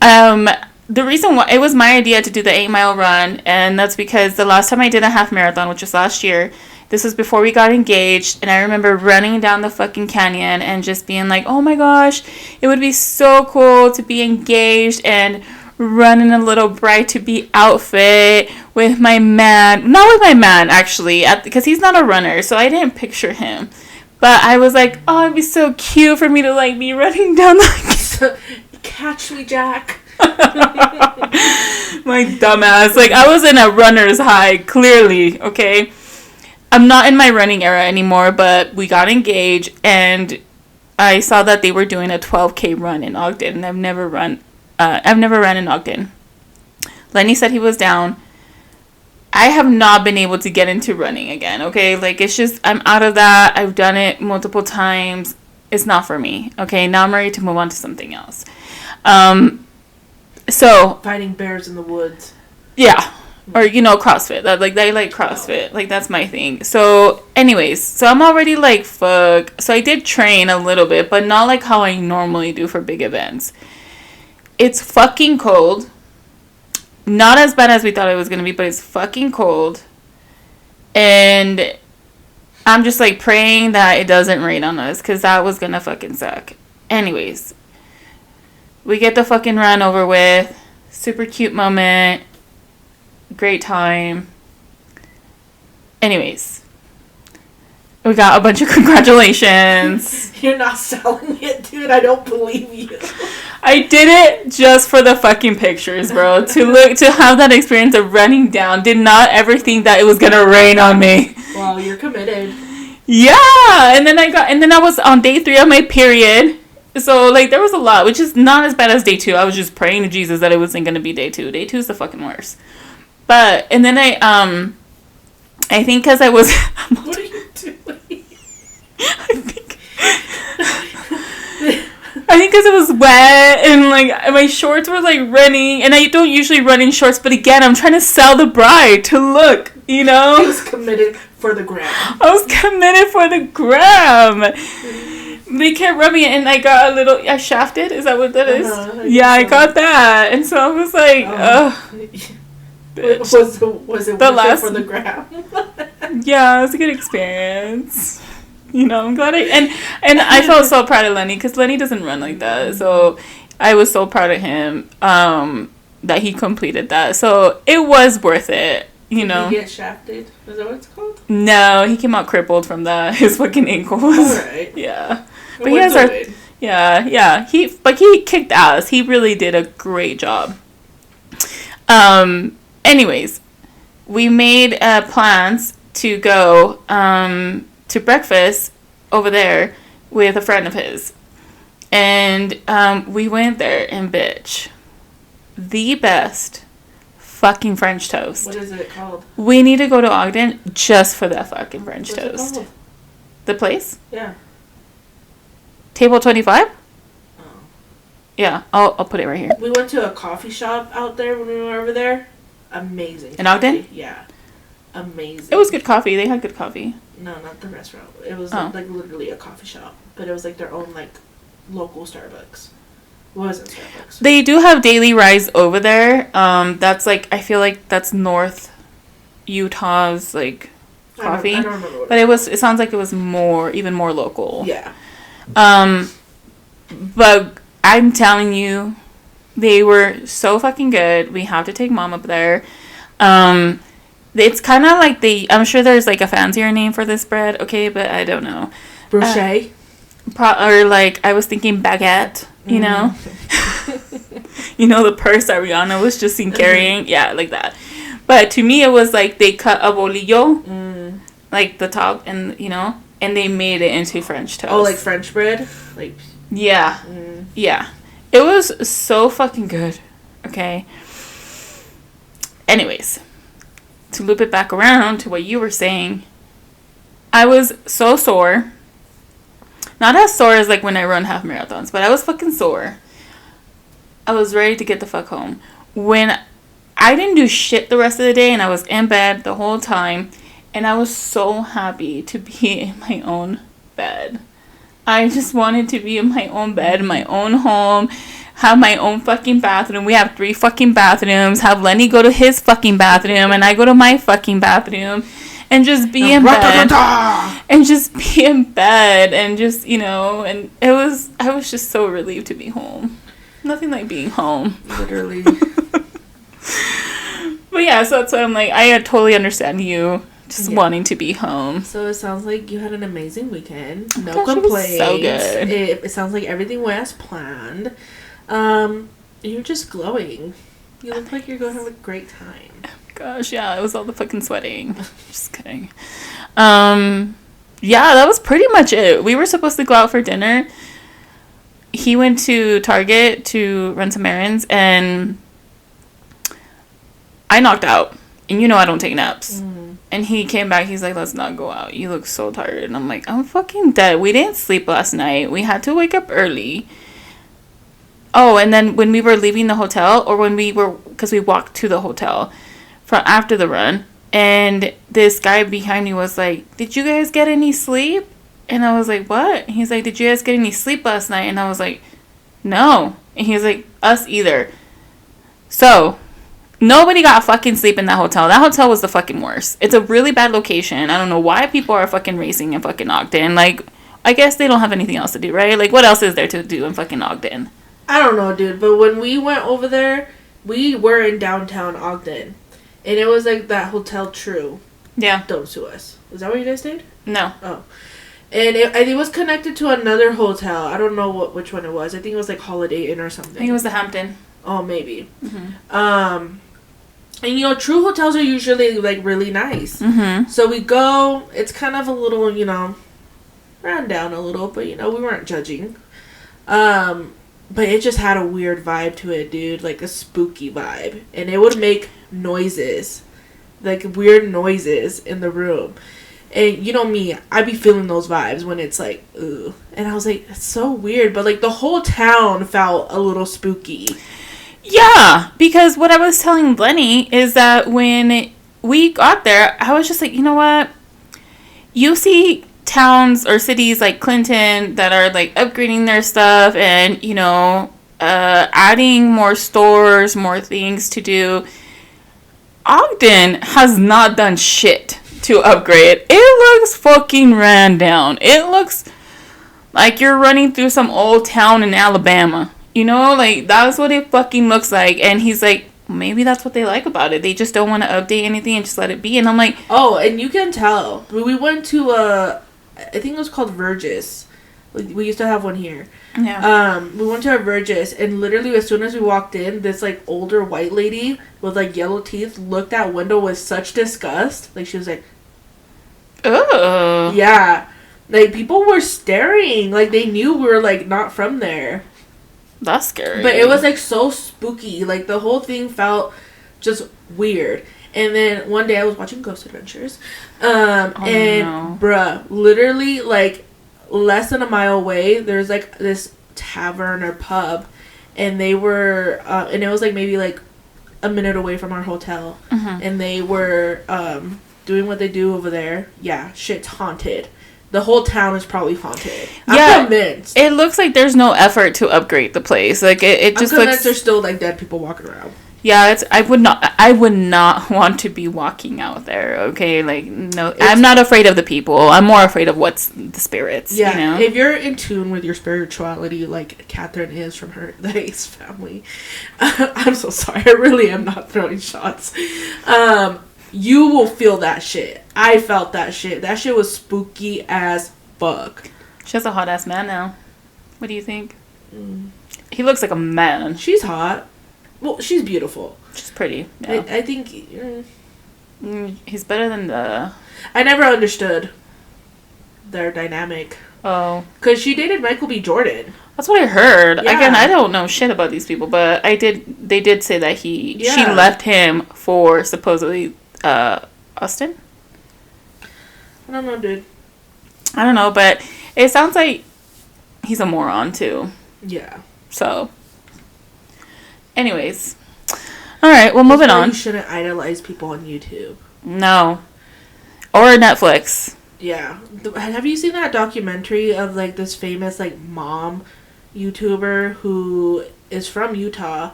Speaker 3: The reason why, it was my idea to do the 8-mile run, and that's because the last time I did a half marathon, which was last year, this was before we got engaged, and I remember running down the fucking canyon and just being like, oh my gosh, it would be so cool to be engaged and run in a little bride-to-be outfit with my man, not with my man actually, because he's not a runner, so I didn't picture him, but I was like, oh, it'd be so cute for me to like be running down the
Speaker 2: Catch me, Jack.
Speaker 3: My dumbass. Like, I was in a runner's high, clearly, okay? I'm not in my running era anymore, but we got engaged, and I saw that they were doing a 12K run in Ogden, and I've never run in Ogden. Lenny said he was down. I have not been able to get into running again, okay? Like, it's just, I'm out of that. I've done it multiple times. It's not for me, okay? Now I'm ready to move on to something else. So
Speaker 2: Fighting bears in the woods.
Speaker 3: Yeah. Or, CrossFit. I like CrossFit. Like, that's my thing. So, anyways. So, I'm already, like, fuck. So, I did train a little bit. But not like how I normally do for big events. It's fucking cold. Not as bad as we thought it was going to be. But it's fucking cold. And I'm just, like, praying that it doesn't rain on us. Because that was going to fucking suck. Anyways. We get the fucking run over with. Super cute moment. Great time. Anyways. We got a bunch of congratulations.
Speaker 2: You're not selling it, dude. I don't believe you.
Speaker 3: I did it just for the fucking pictures, bro. To have that experience of running down. Did not ever think that it was gonna rain on me.
Speaker 2: Wow, you're committed.
Speaker 3: Yeah. And then I was on day 3 of my period. So, like, there was a lot, which is not as bad as day 2. I was just praying to Jesus that it wasn't going to be day 2. Day 2 is the fucking worst. But, and then I think because I was...
Speaker 2: What are you doing?
Speaker 3: I think because it was wet and, like, my shorts were, like, running. And I don't usually run in shorts, but again, I'm trying to sell the bride to look, you know?
Speaker 2: I was committed for the gram. They kept rubbing it, and I got a little... I shafted? Is that what that is?
Speaker 3: Yeah, I got that. And so I was like, bitch.
Speaker 2: Was it worth it for the gram?
Speaker 3: Yeah, it was a good experience. I'm glad and I felt so proud of Lenny, because Lenny doesn't run like that. So I was so proud of him that he completed that. So it was worth it. Did he
Speaker 2: get shafted? Is that what it's called?
Speaker 3: No, he came out crippled from his fucking ankles.
Speaker 2: Alright.
Speaker 3: Yeah. But he has he kicked ass. He really did a great job. Anyways, we made plans to go to breakfast over there with a friend of his. And we went there, and bitch, the best fucking French toast.
Speaker 2: What is it called?
Speaker 3: We need to go to Ogden just for that fucking French toast.
Speaker 2: It called?
Speaker 3: The place?
Speaker 2: Yeah.
Speaker 3: Table 25?
Speaker 2: Oh.
Speaker 3: Yeah, I'll put it right here.
Speaker 2: We went to a coffee shop out there when we were over there. Amazing.
Speaker 3: In Ogden?
Speaker 2: Yeah. Amazing.
Speaker 3: It was good coffee. They had good coffee.
Speaker 2: No, not the restaurant. It was like literally a coffee shop. But it was like their own like local Starbucks. It wasn't Starbucks.
Speaker 3: They do have Daily Rise over there. That's like, I feel like that's North Utah's like coffee.
Speaker 2: I don't remember what
Speaker 3: but it sounds like it was even more local.
Speaker 2: Yeah.
Speaker 3: But I'm telling you, they were so fucking good. We have to take Mom up there. It's kind of like I'm sure there's like a fancier name for this bread, okay, but I don't know.
Speaker 2: Brochet?
Speaker 3: Or like, I was thinking baguette, you know? You know, the purse that Rihanna was just seen carrying? Yeah, like that. But to me, it was like they cut a bolillo, like the top, and, you know, and they made it into French toast.
Speaker 2: Oh, like French bread? Like.
Speaker 3: Yeah. Yeah. It was so fucking good. Okay. Anyways, to loop it back around to what you were saying, I was so sore. Not as sore as like when I run half marathons, but I was fucking sore. I was ready to get the fuck home. When I didn't do shit the rest of the day and I was in bed the whole time, and I was so happy to be in my own bed. I just wanted to be in my own bed, my own home, have my own fucking bathroom. We have 3 fucking bathrooms. Have Lenny go to his fucking bathroom and I go to my fucking bathroom. And just be in bed. And just be in bed. And just, you know, and I was just so relieved to be home. Nothing like being home.
Speaker 2: Literally.
Speaker 3: But yeah, so that's why I'm like, I totally understand you. Just wanting to be home.
Speaker 2: So it sounds like you had an amazing weekend. No
Speaker 3: Gosh,
Speaker 2: complaints.
Speaker 3: it was so good.
Speaker 2: It sounds like everything went as planned. You're just glowing. You look like you're going to have a great time.
Speaker 3: Gosh, yeah, it was all the fucking sweating. Just kidding. Yeah, that was pretty much it. We were supposed to go out for dinner. He went to Target to run some errands, and I knocked out. And you know I don't take naps. And he came back, he's like, let's not go out. You look so tired. And I'm like, I'm fucking dead. We didn't sleep last night. We had to wake up early. Oh, and then when we were leaving the hotel, or because we walked to the hotel from after the run, and this guy behind me was like, did you guys get any sleep? And I was like, what? He's like, did you guys get any sleep last night? And I was like, no. And he was like, us either. So nobody got fucking sleep in that hotel. That hotel was the fucking worst. It's a really bad location. I don't know why people are fucking racing in fucking Ogden. Like, I guess they don't have anything else to do, right? Like, what else is there to do in fucking Ogden?
Speaker 2: I don't know, dude. But when we went over there, we were in downtown Ogden. And it was like that Hotel True.
Speaker 3: Yeah.
Speaker 2: Don't sue us. Is that where you guys stayed?
Speaker 3: No.
Speaker 2: Oh. And it was connected to another hotel. I don't know which one it was. I think it was like Holiday Inn or something.
Speaker 3: I think it was the Hampton.
Speaker 2: Oh, maybe. And, you know, True hotels are usually, like, really nice. So we go. It's kind of a little, you know, ran down a little. But, you know, we weren't judging. But it just had a weird vibe to it, dude. Like, a spooky vibe. And it would make noises. Like, weird noises in the room. And, you know me, I be feeling those vibes when it's, like, ugh. And I was like, it's so weird. But, like, the whole town felt a little spooky.
Speaker 3: Yeah, because what I was telling Lenny is that when we got there, I was just like, you know what? You see towns or cities like Clinton that are like upgrading their stuff and, you know, adding more stores, more things to do. Ogden has not done shit to upgrade. It looks fucking ran down. It looks like you're running through some old town in Alabama. You know, like, that's what it fucking looks like. And he's like, maybe that's what they like about it. They just don't want to update anything and just let it be. And I'm like...
Speaker 2: Oh, and you can tell. We went to, I think it was called Vergis. We used to have one here.
Speaker 3: Yeah.
Speaker 2: We went to our Vergis, and literally as soon as we walked in, this, like, older white lady with, like, yellow teeth looked out window with such disgust. Like, she was like...
Speaker 3: Ugh.
Speaker 2: Yeah. Like, people were staring. Like, they knew we were, like, not from there.
Speaker 3: That's scary.
Speaker 2: But it was, like, so spooky. Like, the whole thing felt just weird. And then one day I was watching Ghost Adventures. Bruh, literally, like, less than a mile away, there's, like, this tavern or pub. And they were, and it was, like, maybe, like, a minute away from our hotel. And they were doing what they do over there. Yeah, shit's haunted. The whole town is probably haunted. I'm convinced.
Speaker 3: It looks like there's no effort to upgrade the place. Like, it just
Speaker 2: I'm convinced
Speaker 3: looks...
Speaker 2: there's still, like, dead people walking around.
Speaker 3: Yeah, I would not want to be walking out there, okay? Like, no, I'm not afraid of the people. I'm more afraid of what's the spirits,
Speaker 2: Yeah,
Speaker 3: you know?
Speaker 2: if you're in tune with your spirituality, like Catherine is from the Hayes family. I'm so sorry. I really am not throwing shots. You will feel that shit. I felt that shit. That shit was spooky as fuck.
Speaker 3: She has a hot-ass man now. What do you think? He looks like a man.
Speaker 2: She's hot. Well, she's beautiful.
Speaker 3: She's pretty. Yeah.
Speaker 2: I think...
Speaker 3: He's better than the...
Speaker 2: I never understood their dynamic.
Speaker 3: Oh.
Speaker 2: Because she dated Michael B. Jordan.
Speaker 3: That's what I heard.
Speaker 2: Yeah.
Speaker 3: Again, I don't know shit about these people, but they did say that she
Speaker 2: Yeah.
Speaker 3: left him for supposedly Austin?
Speaker 2: I don't know, dude.
Speaker 3: I don't know, but it sounds like he's a moron too.
Speaker 2: Yeah.
Speaker 3: So, anyways. Alright, well, moving on.
Speaker 2: You shouldn't idolize people on YouTube.
Speaker 3: No. Or Netflix.
Speaker 2: Yeah. Have you seen that documentary of, like, this famous, like, mom YouTuber who is from Utah?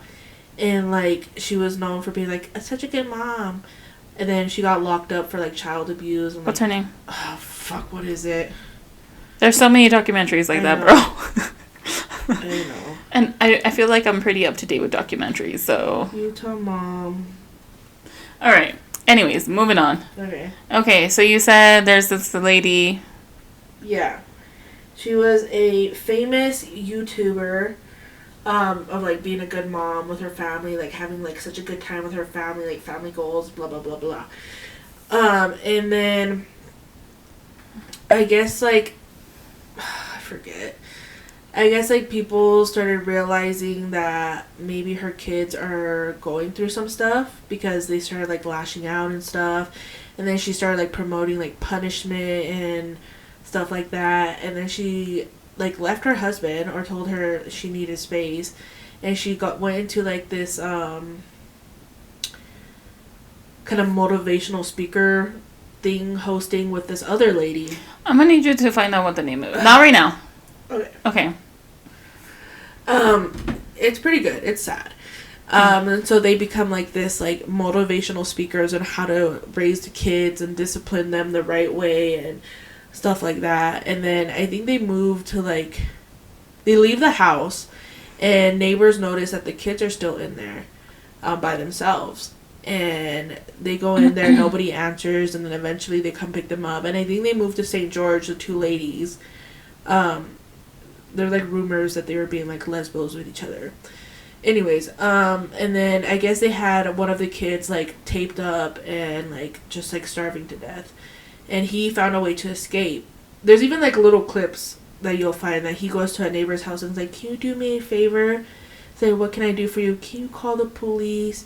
Speaker 2: And, like, she was known for being, like, such a good mom. And then she got locked up for, like, child abuse. And, like,
Speaker 3: What's her name?
Speaker 2: Oh, fuck, what is it?
Speaker 3: There's so many documentaries like that, bro.
Speaker 2: I know.
Speaker 3: And I feel like I'm pretty up to date with documentaries, so...
Speaker 2: Utah mom.
Speaker 3: Alright. Anyways, moving on.
Speaker 2: Okay.
Speaker 3: Okay, so you said there's this lady...
Speaker 2: Yeah. She was a famous YouTuber of, like, being a good mom with her family, like, having, like, such a good time with her family, like, family goals, blah, blah, blah, blah. And then, I guess, like, I forget. I guess, like, people started realizing that maybe her kids are going through some stuff because they started, like, lashing out and stuff. And then she started, like, promoting, like, punishment and stuff like that. And then she, like, left her husband or told her she needed space. And she went into, like, this kind of motivational speaker thing hosting with this other lady.
Speaker 3: I'm gonna need you to find out what the name is. Not right now.
Speaker 2: Okay.
Speaker 3: Okay.
Speaker 2: It's pretty good. It's sad. And so they become like this, like, motivational speakers on how to raise the kids and discipline them the right way and stuff like that. And then I think they move to, like, they leave the house and neighbors notice that the kids are still in there by themselves. And they go in there, nobody answers, and then eventually they come pick them up. And I think they moved to St. George, the two ladies. They're, like, rumors that they were being, like, lesbos with each other. Anyways, and then I guess they had one of the kids, like, taped up and, like, just, like, starving to death. And he found a way to escape. There's even, like, little clips that you'll find that he goes to a neighbor's house and is like, can you do me a favor? Say, what can I do for you? Can you call the police?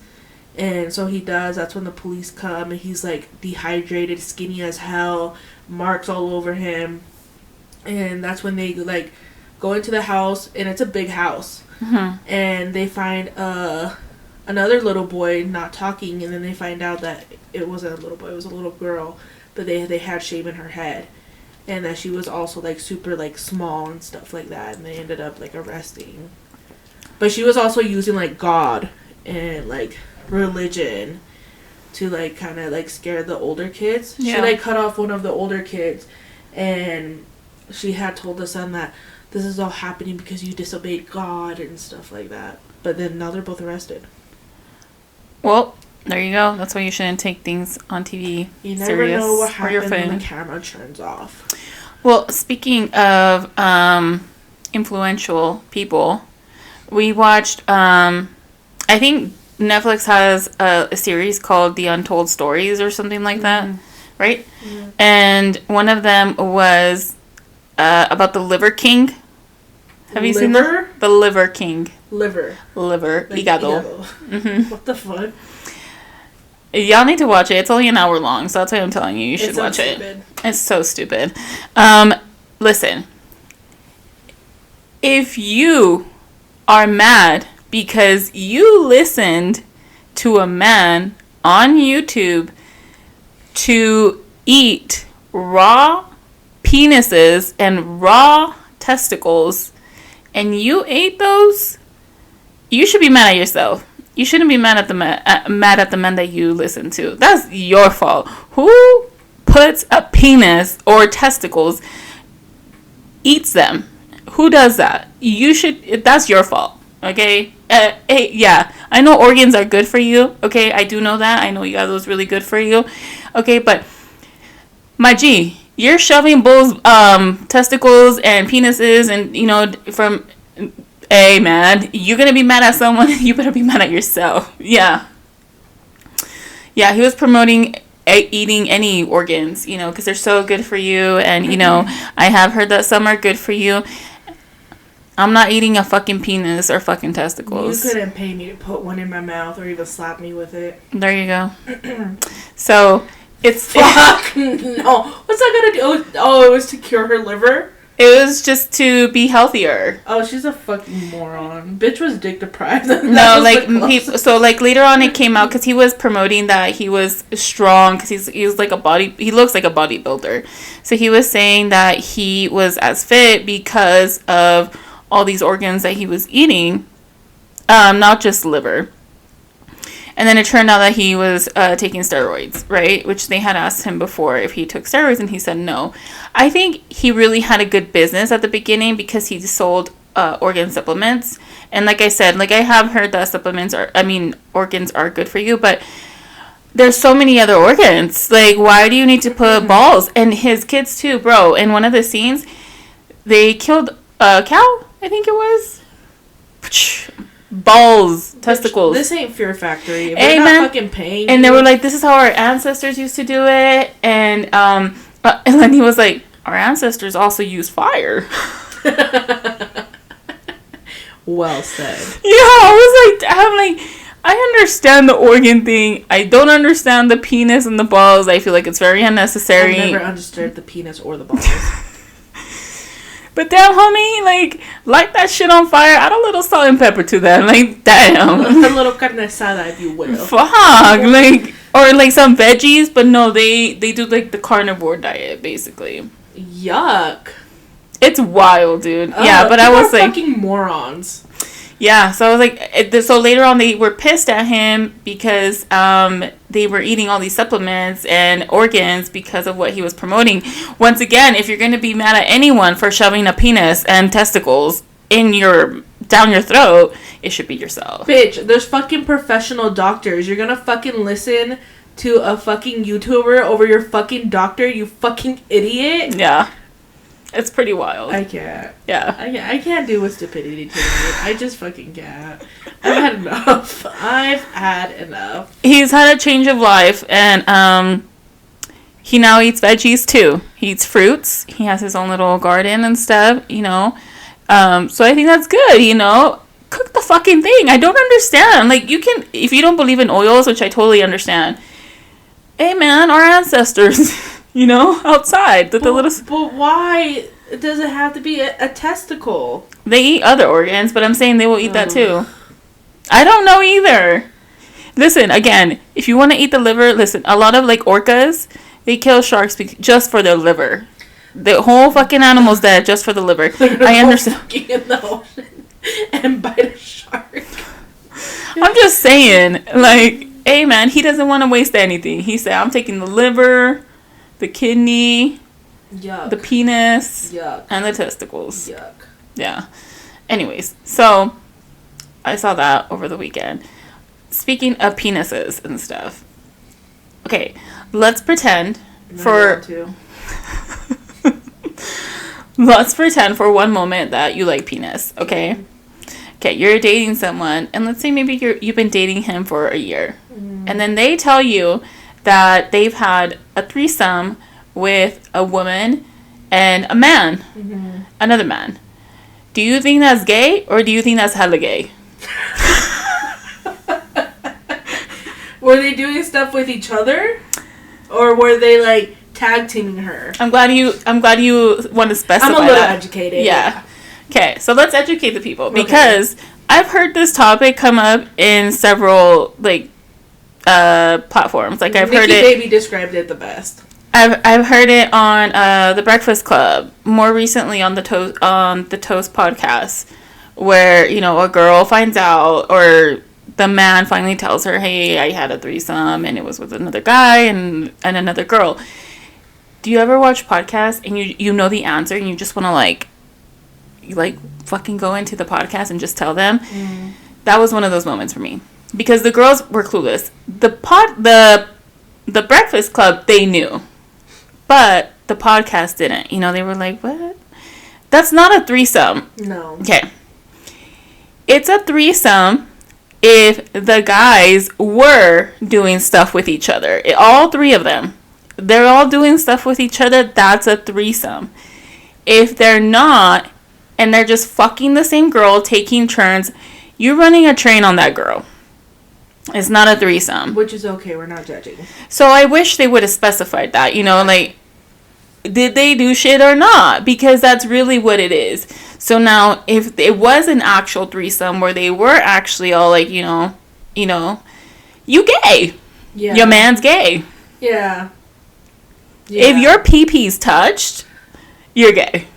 Speaker 2: And so he does. That's when the police come, and he's, like, dehydrated, skinny as hell, marks all over him. And that's when they, like, go into the house, and it's a big house.
Speaker 3: Mm-hmm.
Speaker 2: And they find another little boy not talking, and then they find out that it wasn't a little boy, it was a little girl, but they had shaven her head, and that she was also, like, super, like, small and stuff like that, and they ended up, like, arresting. But she was also using, like, God and, like, religion to, like, kind of, like, scare the older kids.
Speaker 3: Yeah.
Speaker 2: She, like, cut off one of the older kids, and she had told the son that this is all happening because you disobeyed God and stuff like that. But then now they're both arrested.
Speaker 3: Well, there you go. That's why you shouldn't take things on TV
Speaker 2: You never
Speaker 3: serious
Speaker 2: know what
Speaker 3: or your
Speaker 2: happens when
Speaker 3: phone.
Speaker 2: the camera turns off.
Speaker 3: Well, speaking of influential people, we watched, I think Netflix has a series called The Untold Stories or something like that, right?
Speaker 2: Yeah.
Speaker 3: And one of them was about the Liver King. Have you seen
Speaker 2: Liver?
Speaker 3: that? The Liver King.
Speaker 2: Liver.
Speaker 3: Liver.
Speaker 2: Like
Speaker 3: Hígado. Mm-hmm.
Speaker 2: What the fuck?
Speaker 3: Y'all need to watch it. It's only an hour long, so that's why I'm telling you. You should watch
Speaker 2: stupid.
Speaker 3: it. It's so stupid. Listen. If you are mad because you listened to a man on YouTube to eat raw penises and raw testicles, and you ate those, you should be mad at yourself. you shouldn't be mad at the men that you listen to. That's your fault. Who puts a penis or testicles, eats them? Who does that? You should. That's your fault. Okay. Hey, yeah, I know organs are good for you. Okay, I do know that. I know you got those really good for you. Okay, but my G, you're shoving bulls, testicles and penises, and from. Hey man, you're gonna be mad at someone. You better be mad at yourself. Yeah. Yeah, he was promoting eating any organs, because they're so good for you, and I have heard that some are good for you. I'm not eating a fucking penis or fucking testicles.
Speaker 2: You couldn't pay me to put one in my mouth or even slap me with it.
Speaker 3: There you go. So it's
Speaker 2: fuck no. What's that gonna do? Oh, it was to cure her liver.
Speaker 3: It was just to be healthier.
Speaker 2: Oh, she's a fucking moron. Bitch was dick deprived.
Speaker 3: No, like later on it came out because he was promoting that he was strong because he looks like a bodybuilder. So he was saying that he was as fit because of all these organs that he was eating, not just liver. And then it turned out that he was taking steroids, right? Which they had asked him before if he took steroids, and he said no. I think he really had a good business at the beginning because he sold organ supplements. And like I said, I have heard that organs are good for you, but there's so many other organs. Like, why do you need to put balls? And his kids too, bro. In one of the scenes, they killed a cow, I think it was. Balls, testicles.
Speaker 2: This ain't Fear Factory. We're
Speaker 3: hey,
Speaker 2: not
Speaker 3: man.
Speaker 2: fucking paying.
Speaker 3: And they were like, "This is how our ancestors used to do it." And then he was like, "Our ancestors also used fire."
Speaker 2: Well said.
Speaker 3: Yeah, I was like, I understand the organ thing. I don't understand the penis and the balls. I feel like it's very unnecessary.
Speaker 2: I never understood the penis or the balls.
Speaker 3: But damn, homie, light that shit on fire. Add a little salt and pepper to that. Damn.
Speaker 2: A little carne asada, if you will.
Speaker 3: Fuck. Or some veggies, but no, they do the carnivore diet, basically.
Speaker 2: Yuck.
Speaker 3: It's wild, dude. Yeah, but I was
Speaker 2: fucking morons.
Speaker 3: Yeah, so I was like, so later on they were pissed at him because they were eating all these supplements and organs because of what he was promoting. Once again, if you're going to be mad at anyone for shoving a penis and testicles down your throat, it should be yourself.
Speaker 2: Bitch, there's fucking professional doctors. You're going to fucking listen to a fucking YouTuber over your fucking doctor, you fucking idiot?
Speaker 3: Yeah. It's pretty wild.
Speaker 2: I can't.
Speaker 3: Yeah.
Speaker 2: I can't do with stupidity today. I just fucking can't. I've had enough.
Speaker 3: He's had a change of life, and he now eats veggies too. He eats fruits. He has his own little garden and stuff, So I think that's good, Cook the fucking thing. I don't understand. You can, if you don't believe in oils, which I totally understand. Hey man, our ancestors... outside. But
Speaker 2: why does it have to be a testicle?
Speaker 3: They eat other organs, but I'm saying they will eat that too. I don't know either. Listen, again, if you want to eat the liver, listen, a lot of orcas, they kill sharks just for their liver. The whole fucking animal's dead just for the liver. I understand.
Speaker 2: In the ocean and bite a shark.
Speaker 3: I'm just saying, hey man, he doesn't want to waste anything. He said, I'm taking the liver, the kidney,
Speaker 2: yuck,
Speaker 3: the penis,
Speaker 2: yuck,
Speaker 3: and the testicles.
Speaker 2: Yuck.
Speaker 3: Yeah. Anyways, so I saw that over the weekend. Speaking of penises and stuff. Okay, let's pretend let's pretend for one moment that you like penis, okay? Okay, you're dating someone, and let's say maybe you've been dating him for a year. And then they tell you that they've had a threesome with a woman and a man, another man. Do you think that's gay, or do you think that's hella gay?
Speaker 2: Were they doing stuff with each other, or were they tag teaming her?
Speaker 3: I'm glad you want to specify.
Speaker 2: I'm a little educated.
Speaker 3: Yeah. Okay, so let's educate the people because I've heard this topic come up in several platforms. I've heard it.
Speaker 2: Baby described it the best.
Speaker 3: I've heard it on the Breakfast Club. More recently on the Toast podcast, where a girl finds out, or the man finally tells her, hey, I had a threesome and it was with another guy and another girl. Do you ever watch podcasts and you know the answer and you just want to like fucking go into the podcast and just tell them? That was one of those moments for me, because the girls were clueless. The Breakfast Club, they knew, but the podcast didn't. You know, they were like, what? That's not a threesome.
Speaker 2: No.
Speaker 3: Okay. It's a threesome if the guys were doing stuff with each other. All three of them. They're all doing stuff with each other. That's a threesome. If they're not, and they're just fucking the same girl, taking turns, you're running a train on that girl. It's not a threesome.
Speaker 2: Which is okay. We're not judging.
Speaker 3: So I wish they would have specified that. You know, like, did they do shit or not? Because that's really what it is. So now, if it was an actual threesome where they were actually all like, you know, you gay.
Speaker 2: Yeah.
Speaker 3: Your man's gay.
Speaker 2: Yeah.
Speaker 3: If your pee-pee's touched, you're gay.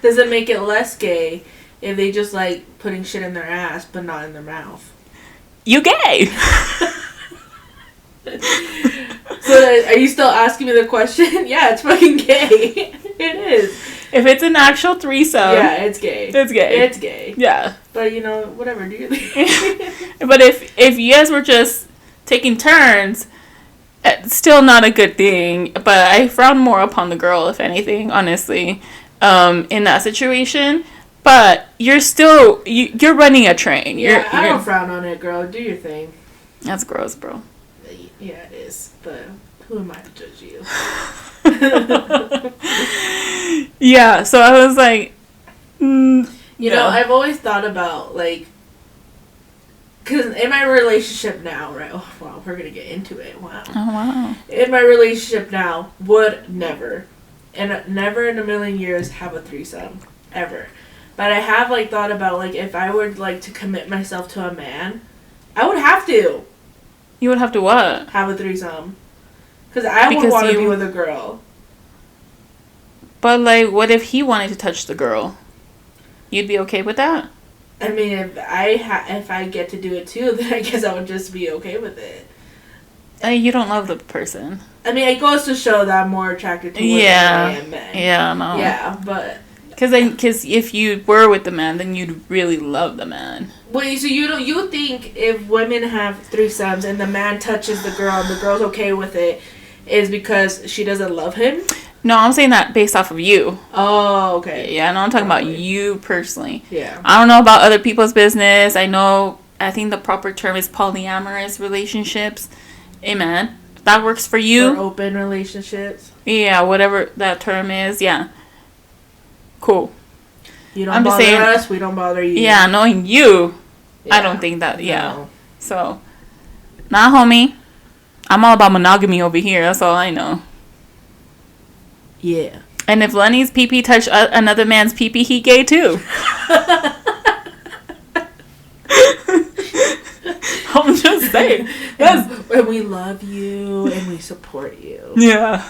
Speaker 2: Does it make it less gay if they just like putting shit in their ass but not in their mouth?
Speaker 3: You gay.
Speaker 2: So are you still asking me the question? Yeah, it's fucking gay. It is.
Speaker 3: If it's an actual threesome,
Speaker 2: yeah, it's gay.
Speaker 3: It's gay.
Speaker 2: It's gay.
Speaker 3: Yeah.
Speaker 2: But you know, whatever, do your thing.
Speaker 3: But if you guys were just taking turns, it's still not a good thing. But I frown more upon the girl, if anything, honestly, in that situation. But you're still you're running a train.
Speaker 2: Yeah, I don't frown on it, girl. Do your thing.
Speaker 3: That's gross, bro.
Speaker 2: Yeah, it is. But who am I to judge you?
Speaker 3: Yeah, so I was like,
Speaker 2: you know, I've always thought about, like, because in my relationship now, right? Oh, wow, we're going to get into it. Wow.
Speaker 3: Oh, wow.
Speaker 2: In my relationship now, would never, and never in a million years have a threesome. Ever. But I have, like, thought about, like, if I were, like, to commit myself to a man, I would have to.
Speaker 3: You would have to what?
Speaker 2: Have a threesome. Because I would want to be with a girl.
Speaker 3: But, like, what if he wanted to touch the girl? You'd be okay with that?
Speaker 2: I mean, if I get to do it too, then I guess I would just be okay with it.
Speaker 3: You don't love the person.
Speaker 2: I mean, it goes to show that I'm more attracted to women than I am men.
Speaker 3: Yeah, no.
Speaker 2: Yeah, but...
Speaker 3: Because if you were with the man, then you'd really love the man.
Speaker 2: Wait, so you think if women have threesomes and the man touches the girl and the girl's okay with it, is because she doesn't love him?
Speaker 3: No, I'm saying that based off of you.
Speaker 2: Oh, okay.
Speaker 3: Yeah, no, I'm talking about you personally.
Speaker 2: Yeah.
Speaker 3: I don't know about other people's business. I think the proper term is polyamorous relationships. Amen. That works for you.
Speaker 2: Or open relationships.
Speaker 3: Yeah, whatever that term is. Yeah. Cool.
Speaker 2: You don't bother us, we don't bother you.
Speaker 3: Yeah, knowing you,
Speaker 2: yeah.
Speaker 3: I don't think that, yeah.
Speaker 2: No.
Speaker 3: So, nah, homie. I'm all about monogamy over here. That's all I know.
Speaker 2: Yeah.
Speaker 3: And if Lenny's pee-pee touched another man's pee-pee, he gay too. I'm just saying.
Speaker 2: And we love you and we support you.
Speaker 3: Yeah.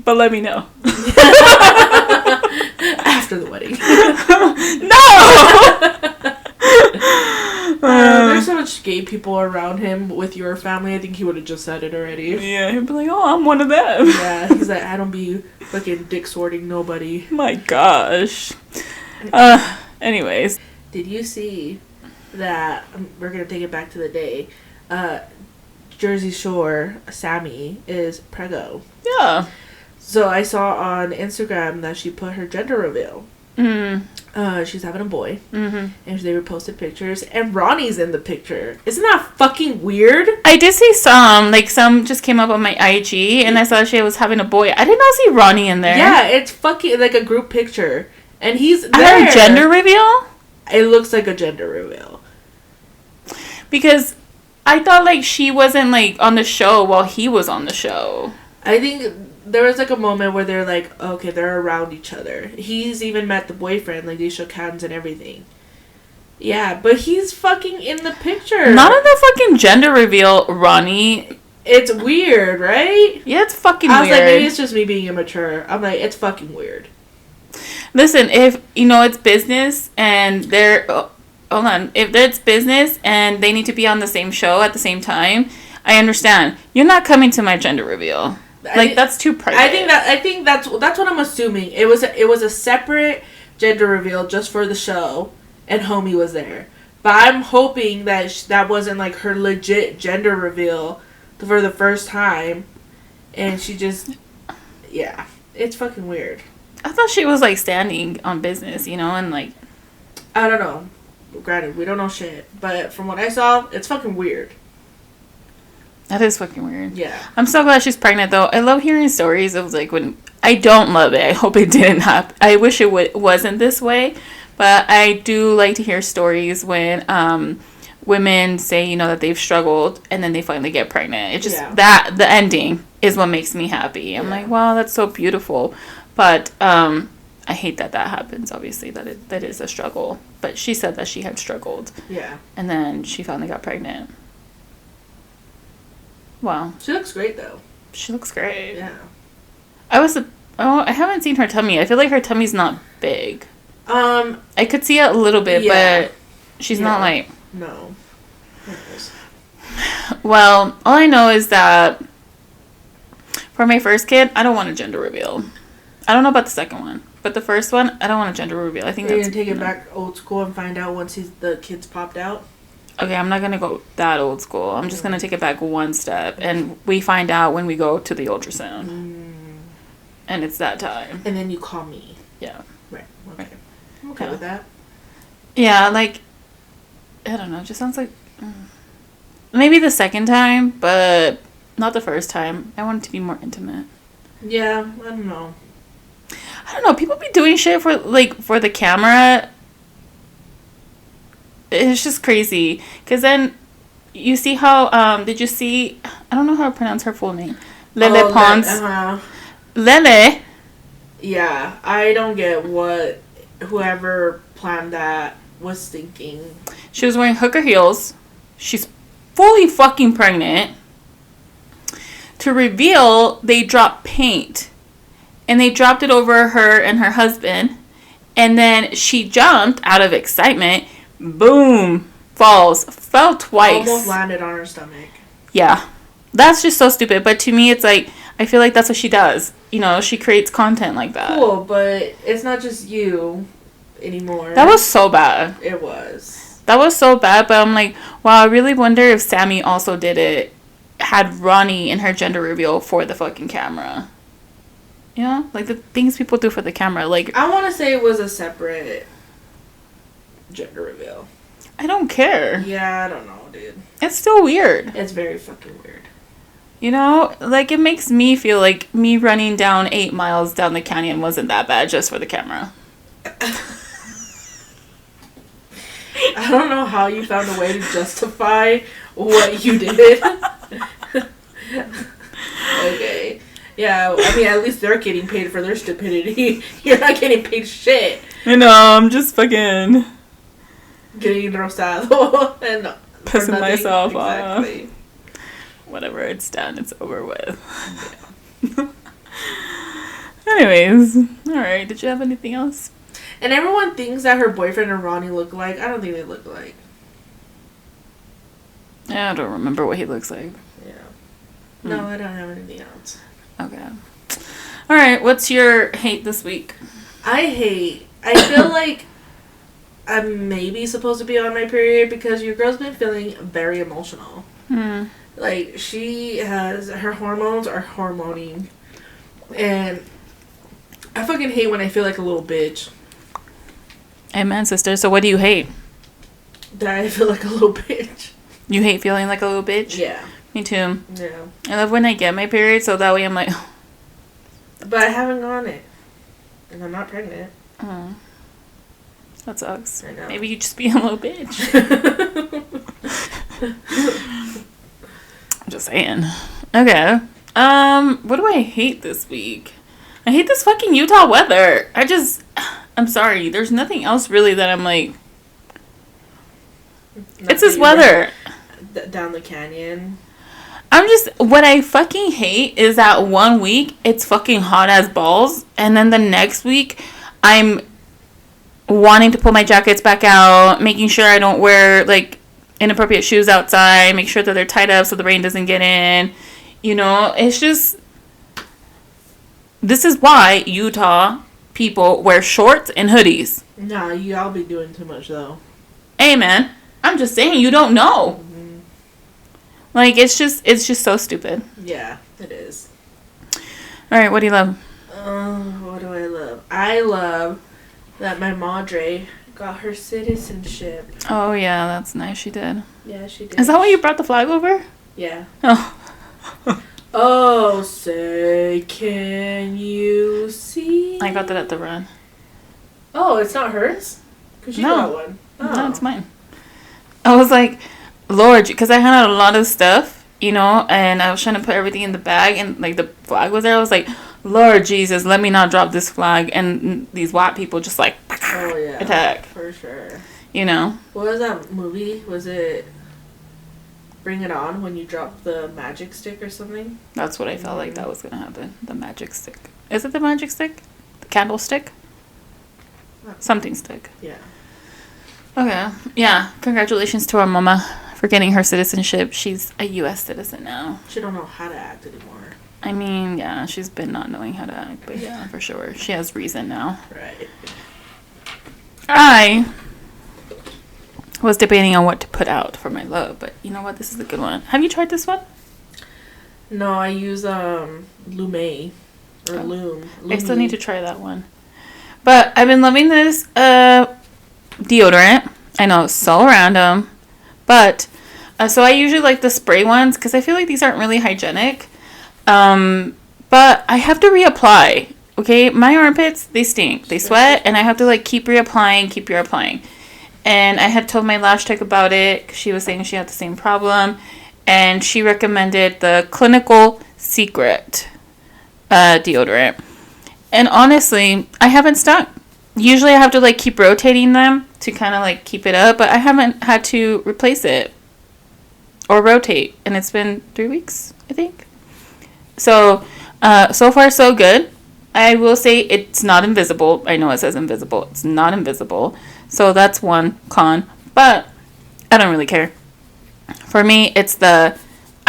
Speaker 3: But let me know.
Speaker 2: After the wedding.
Speaker 3: No!
Speaker 2: There's so much gay people around him with your family. I think he would have just said it already.
Speaker 3: Yeah, he'd be like, oh, I'm one of them.
Speaker 2: Yeah, he's like, I don't be fucking dick sorting nobody.
Speaker 3: My gosh. Anyways.
Speaker 2: Did you see that, we're going to take it back to the day, Jersey Shore, Sammy, is preggo.
Speaker 3: Yeah.
Speaker 2: So I saw on Instagram that she put her gender reveal.
Speaker 3: Mm.
Speaker 2: She's having a boy.
Speaker 3: Mm-hmm.
Speaker 2: And they reposted pictures. And Ronnie's in the picture. Isn't that fucking weird?
Speaker 3: I did see some just came up on my IG, and I saw she was having a boy. I did not see Ronnie in there.
Speaker 2: Yeah, it's fucking like a group picture. And he's there.
Speaker 3: At her gender reveal?
Speaker 2: It looks like a gender reveal.
Speaker 3: Because I thought, like, she wasn't, like, on the show while he was on the show.
Speaker 2: I think there was, like, a moment where they're, like, okay, they're around each other. He's even met the boyfriend. Like, they shook hands and everything. Yeah, but he's fucking in the picture.
Speaker 3: Not in the fucking gender reveal, Ronnie.
Speaker 2: It's weird, right?
Speaker 3: Yeah, it's fucking
Speaker 2: weird. I was
Speaker 3: weird.
Speaker 2: like, maybe it's just me being immature. I'm like, it's fucking weird.
Speaker 3: Listen, if, it's business and they're... hold on. If it's business and they need to be on the same show at the same time, I understand. You're not coming to my gender reveal. That's too private.
Speaker 2: I think that's what I'm assuming. It was a separate gender reveal just for the show, and homie was there. But I'm hoping that that wasn't like her legit gender reveal for the first time, and she just, yeah, it's fucking weird.
Speaker 3: I thought she was like standing on business, and like,
Speaker 2: I don't know. Granted, we don't know shit, but from what I saw, it's fucking weird.
Speaker 3: That is fucking weird.
Speaker 2: Yeah.
Speaker 3: I'm so glad she's pregnant though. I love hearing stories of like when I don't love it. I hope it didn't happen. I wish it wasn't this way. But I do like to hear stories when women say, that they've struggled and then they finally get pregnant. It's just that the ending is what makes me happy. I'm like, wow, that's so beautiful. But I hate that happens, obviously, that is a struggle. But she said that she had struggled. Yeah. And then she finally got pregnant. Wow.
Speaker 2: She looks great, though.
Speaker 3: She looks great.
Speaker 2: Yeah.
Speaker 3: I haven't seen her tummy. I feel like her tummy's not big. I could see it a little bit, but she's not like...
Speaker 2: No.
Speaker 3: Well, all I know is that for my first kid, I don't want a gender reveal. I don't know about the second one, but the first one, I don't want a gender reveal. I think
Speaker 2: you're going to take it back old school and find out once the kid's popped out?
Speaker 3: Okay, I'm not going to go that old school. I'm just going to take it back one step, and we find out when we go to the ultrasound. And it's that time.
Speaker 2: And then you call me.
Speaker 3: Yeah.
Speaker 2: Right. Okay. I'm okay with that.
Speaker 3: Yeah, like, I don't know. It just sounds like... maybe the second time, but not the first time. I want it to be more intimate.
Speaker 2: Yeah, I don't know.
Speaker 3: People be doing shit for the camera. It's just crazy. Because then you see how... did you see... I don't know how to pronounce her full name. Lele Pons. Lele.
Speaker 2: Yeah, I don't get what whoever planned that was thinking.
Speaker 3: She was wearing hooker heels. She's fully fucking pregnant. To reveal, they dropped paint. And they dropped it over her and her husband. And then she jumped out of excitement. Boom. Falls. Fell twice.
Speaker 2: Almost landed on her stomach.
Speaker 3: Yeah. That's just so stupid. But to me, it's like, I feel like that's what she does. She creates content like that.
Speaker 2: Cool, but it's not just you anymore.
Speaker 3: That was so bad.
Speaker 2: It was.
Speaker 3: That was so bad, but I'm like, wow, I really wonder if Sammy also did it, had Ronnie in her gender reveal for the fucking camera. Like the things people do for the camera. Like,
Speaker 2: I want to say it was a separate gender reveal.
Speaker 3: I don't care.
Speaker 2: Yeah, I don't know, dude.
Speaker 3: It's still weird.
Speaker 2: It's very fucking weird.
Speaker 3: Like, it makes me feel like me running down 8 miles down the canyon wasn't that bad just for the camera.
Speaker 2: I don't know how you found a way to justify what you did. Okay. Yeah, I mean, at least they're getting paid for their stupidity. You're not getting paid shit.
Speaker 3: I know, I'm just fucking...
Speaker 2: getting rosado and...
Speaker 3: pissing myself off. Whatever, it's done. It's over with. Yeah. Anyways, alright. Did you have anything else?
Speaker 2: And everyone thinks that her boyfriend and Ronnie look alike. I don't think they look alike.
Speaker 3: Yeah, I don't remember what he looks like.
Speaker 2: Yeah. No, I don't have anything else.
Speaker 3: Okay. Alright, what's your hate this week?
Speaker 2: I feel like I'm maybe supposed to be on my period because your girl's been feeling very emotional. Like, her hormones are hormoning. And I fucking hate when I feel like a little bitch.
Speaker 3: Amen, sister. So what do you hate?
Speaker 2: That I feel like a little bitch.
Speaker 3: You hate feeling like a little bitch?
Speaker 2: Yeah.
Speaker 3: Me too.
Speaker 2: Yeah.
Speaker 3: I love when I get my period, so that way I'm like...
Speaker 2: But I haven't gone it. And I'm not pregnant.
Speaker 3: Oh. That sucks.
Speaker 2: I know.
Speaker 3: Maybe you just be a little bitch. I'm just saying. Okay. What do I hate this week? I hate this fucking Utah weather. I'm sorry. There's nothing else really that I'm like... It's this weather.
Speaker 2: Down the canyon.
Speaker 3: What I fucking hate is that 1 week it's fucking hot as balls, and then the next week I'm wanting to pull my jackets back out, making sure I don't wear like inappropriate shoes outside, make sure that they're tied up so the rain doesn't get in. You know, it's just, this is why Utah people wear shorts and hoodies.
Speaker 2: Nah, y'all be doing too much though.
Speaker 3: Hey man, I'm just saying, you don't know. Like, it's just so stupid.
Speaker 2: Yeah, it is.
Speaker 3: All right, what do you love?
Speaker 2: What do I love? I love that my madre got her citizenship.
Speaker 3: Oh yeah, that's nice. She did.
Speaker 2: Yeah, she did.
Speaker 3: Is that why you brought the flag over?
Speaker 2: Yeah.
Speaker 3: Oh.
Speaker 2: Oh, say, can you see?
Speaker 3: I got that at the run.
Speaker 2: Oh, it's not hers? Because she
Speaker 3: No.
Speaker 2: got one. Oh.
Speaker 3: No, it's mine. I was like, Lord, because I had a lot of stuff, you know, and I was trying to put everything in the bag, and like the flag was there. I was like, Lord Jesus, let me not drop this flag. And these white people just like attack.
Speaker 2: For sure.
Speaker 3: You know?
Speaker 2: What was that movie? Was it Bring It On when you dropped the magic stick or something?
Speaker 3: That's what I felt like that was going to happen. The magic stick. Is it the magic stick? The candlestick? Something stick.
Speaker 2: Yeah.
Speaker 3: Okay. Yeah. Congratulations to our mama for getting her citizenship. She's a U.S. citizen now.
Speaker 2: She don't know how to act anymore.
Speaker 3: I mean, yeah, she's been not knowing how to act, but yeah, for sure. She has reason now.
Speaker 2: Right.
Speaker 3: I was debating on what to put out for my love, but you know what? This is a good one. Have you tried this one?
Speaker 2: No, I use Lume or Loom.
Speaker 3: I still need to try that one. But I've been loving this deodorant. I know, it's so random. But, so I usually like the spray ones because I feel like these aren't really hygienic. But I have to reapply. Okay, my armpits, they stink. They sweat, and I have to like keep reapplying. And I had told my lash tech about it 'cause she was saying she had the same problem. And she recommended the Clinical Secret deodorant. And honestly, I haven't stuck. Usually I have to like keep rotating them to kind of like keep it up, but I haven't had to replace it or rotate. And it's been 3 weeks, I think. So, so far so good. I will say it's not invisible. I know it says invisible. It's not invisible. So that's one con. But I don't really care. For me, it's I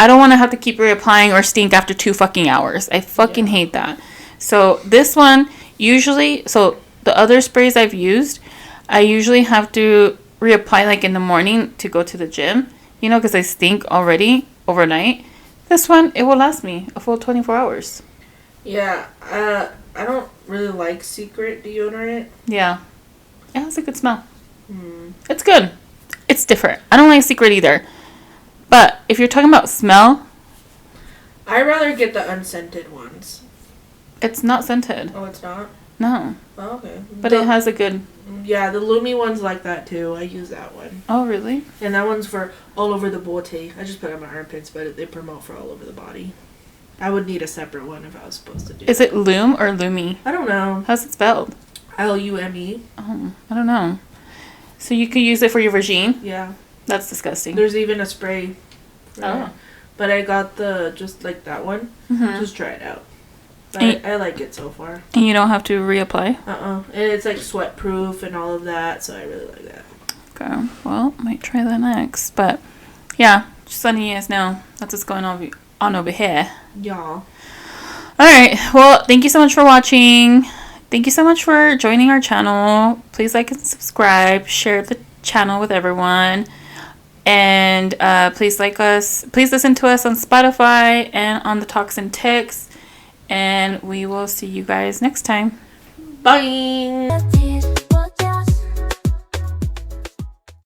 Speaker 3: don't want to have to keep reapplying or stink after 2 fucking hours. I fucking hate that. So this one, usually, so the other sprays I've used, I usually have to reapply like in the morning to go to the gym. You know, because I stink already overnight. This one, it will last me a full 24 hours.
Speaker 2: Yeah, I don't really like Secret deodorant.
Speaker 3: Yeah. It has a good smell. It's good. It's different. I don't like Secret either. But if you're talking about smell,
Speaker 2: I'd rather get the unscented ones.
Speaker 3: it's not scented.
Speaker 2: Oh, it's not?
Speaker 3: No.
Speaker 2: Oh, okay.
Speaker 3: But it has a good...
Speaker 2: Yeah, the Lumi one's like that too. I use that one.
Speaker 3: Oh, really?
Speaker 2: And that one's for all over the body. I just put it on my armpits, but they promote for all over the body. I would need a separate one if I was supposed to do
Speaker 3: Is it Loom or Lumi?
Speaker 2: I don't know.
Speaker 3: How's it spelled?
Speaker 2: Lume.
Speaker 3: Oh, I don't know. So you could use it for your vagine?
Speaker 2: Yeah.
Speaker 3: That's disgusting.
Speaker 2: There's even a spray.
Speaker 3: Oh.
Speaker 2: But I got just like that one.
Speaker 3: Mm-hmm.
Speaker 2: Just try it out.
Speaker 3: And-
Speaker 2: I like it so far.
Speaker 3: And you don't have to reapply?
Speaker 2: And it's like sweat proof and all of that, so I really like that.
Speaker 3: Okay. Well, might try that next. But, yeah, just letting you guys know. That's what's going on over here.
Speaker 2: Y'all.
Speaker 3: Alright. Well, thank you so much for watching. Thank you so much for joining our channel. Please like and subscribe. Share the channel with everyone. And please like us. Please listen to us on Spotify and on the Talks and Ticks. And we will see you guys next time.
Speaker 2: Bye.
Speaker 1: Tearz.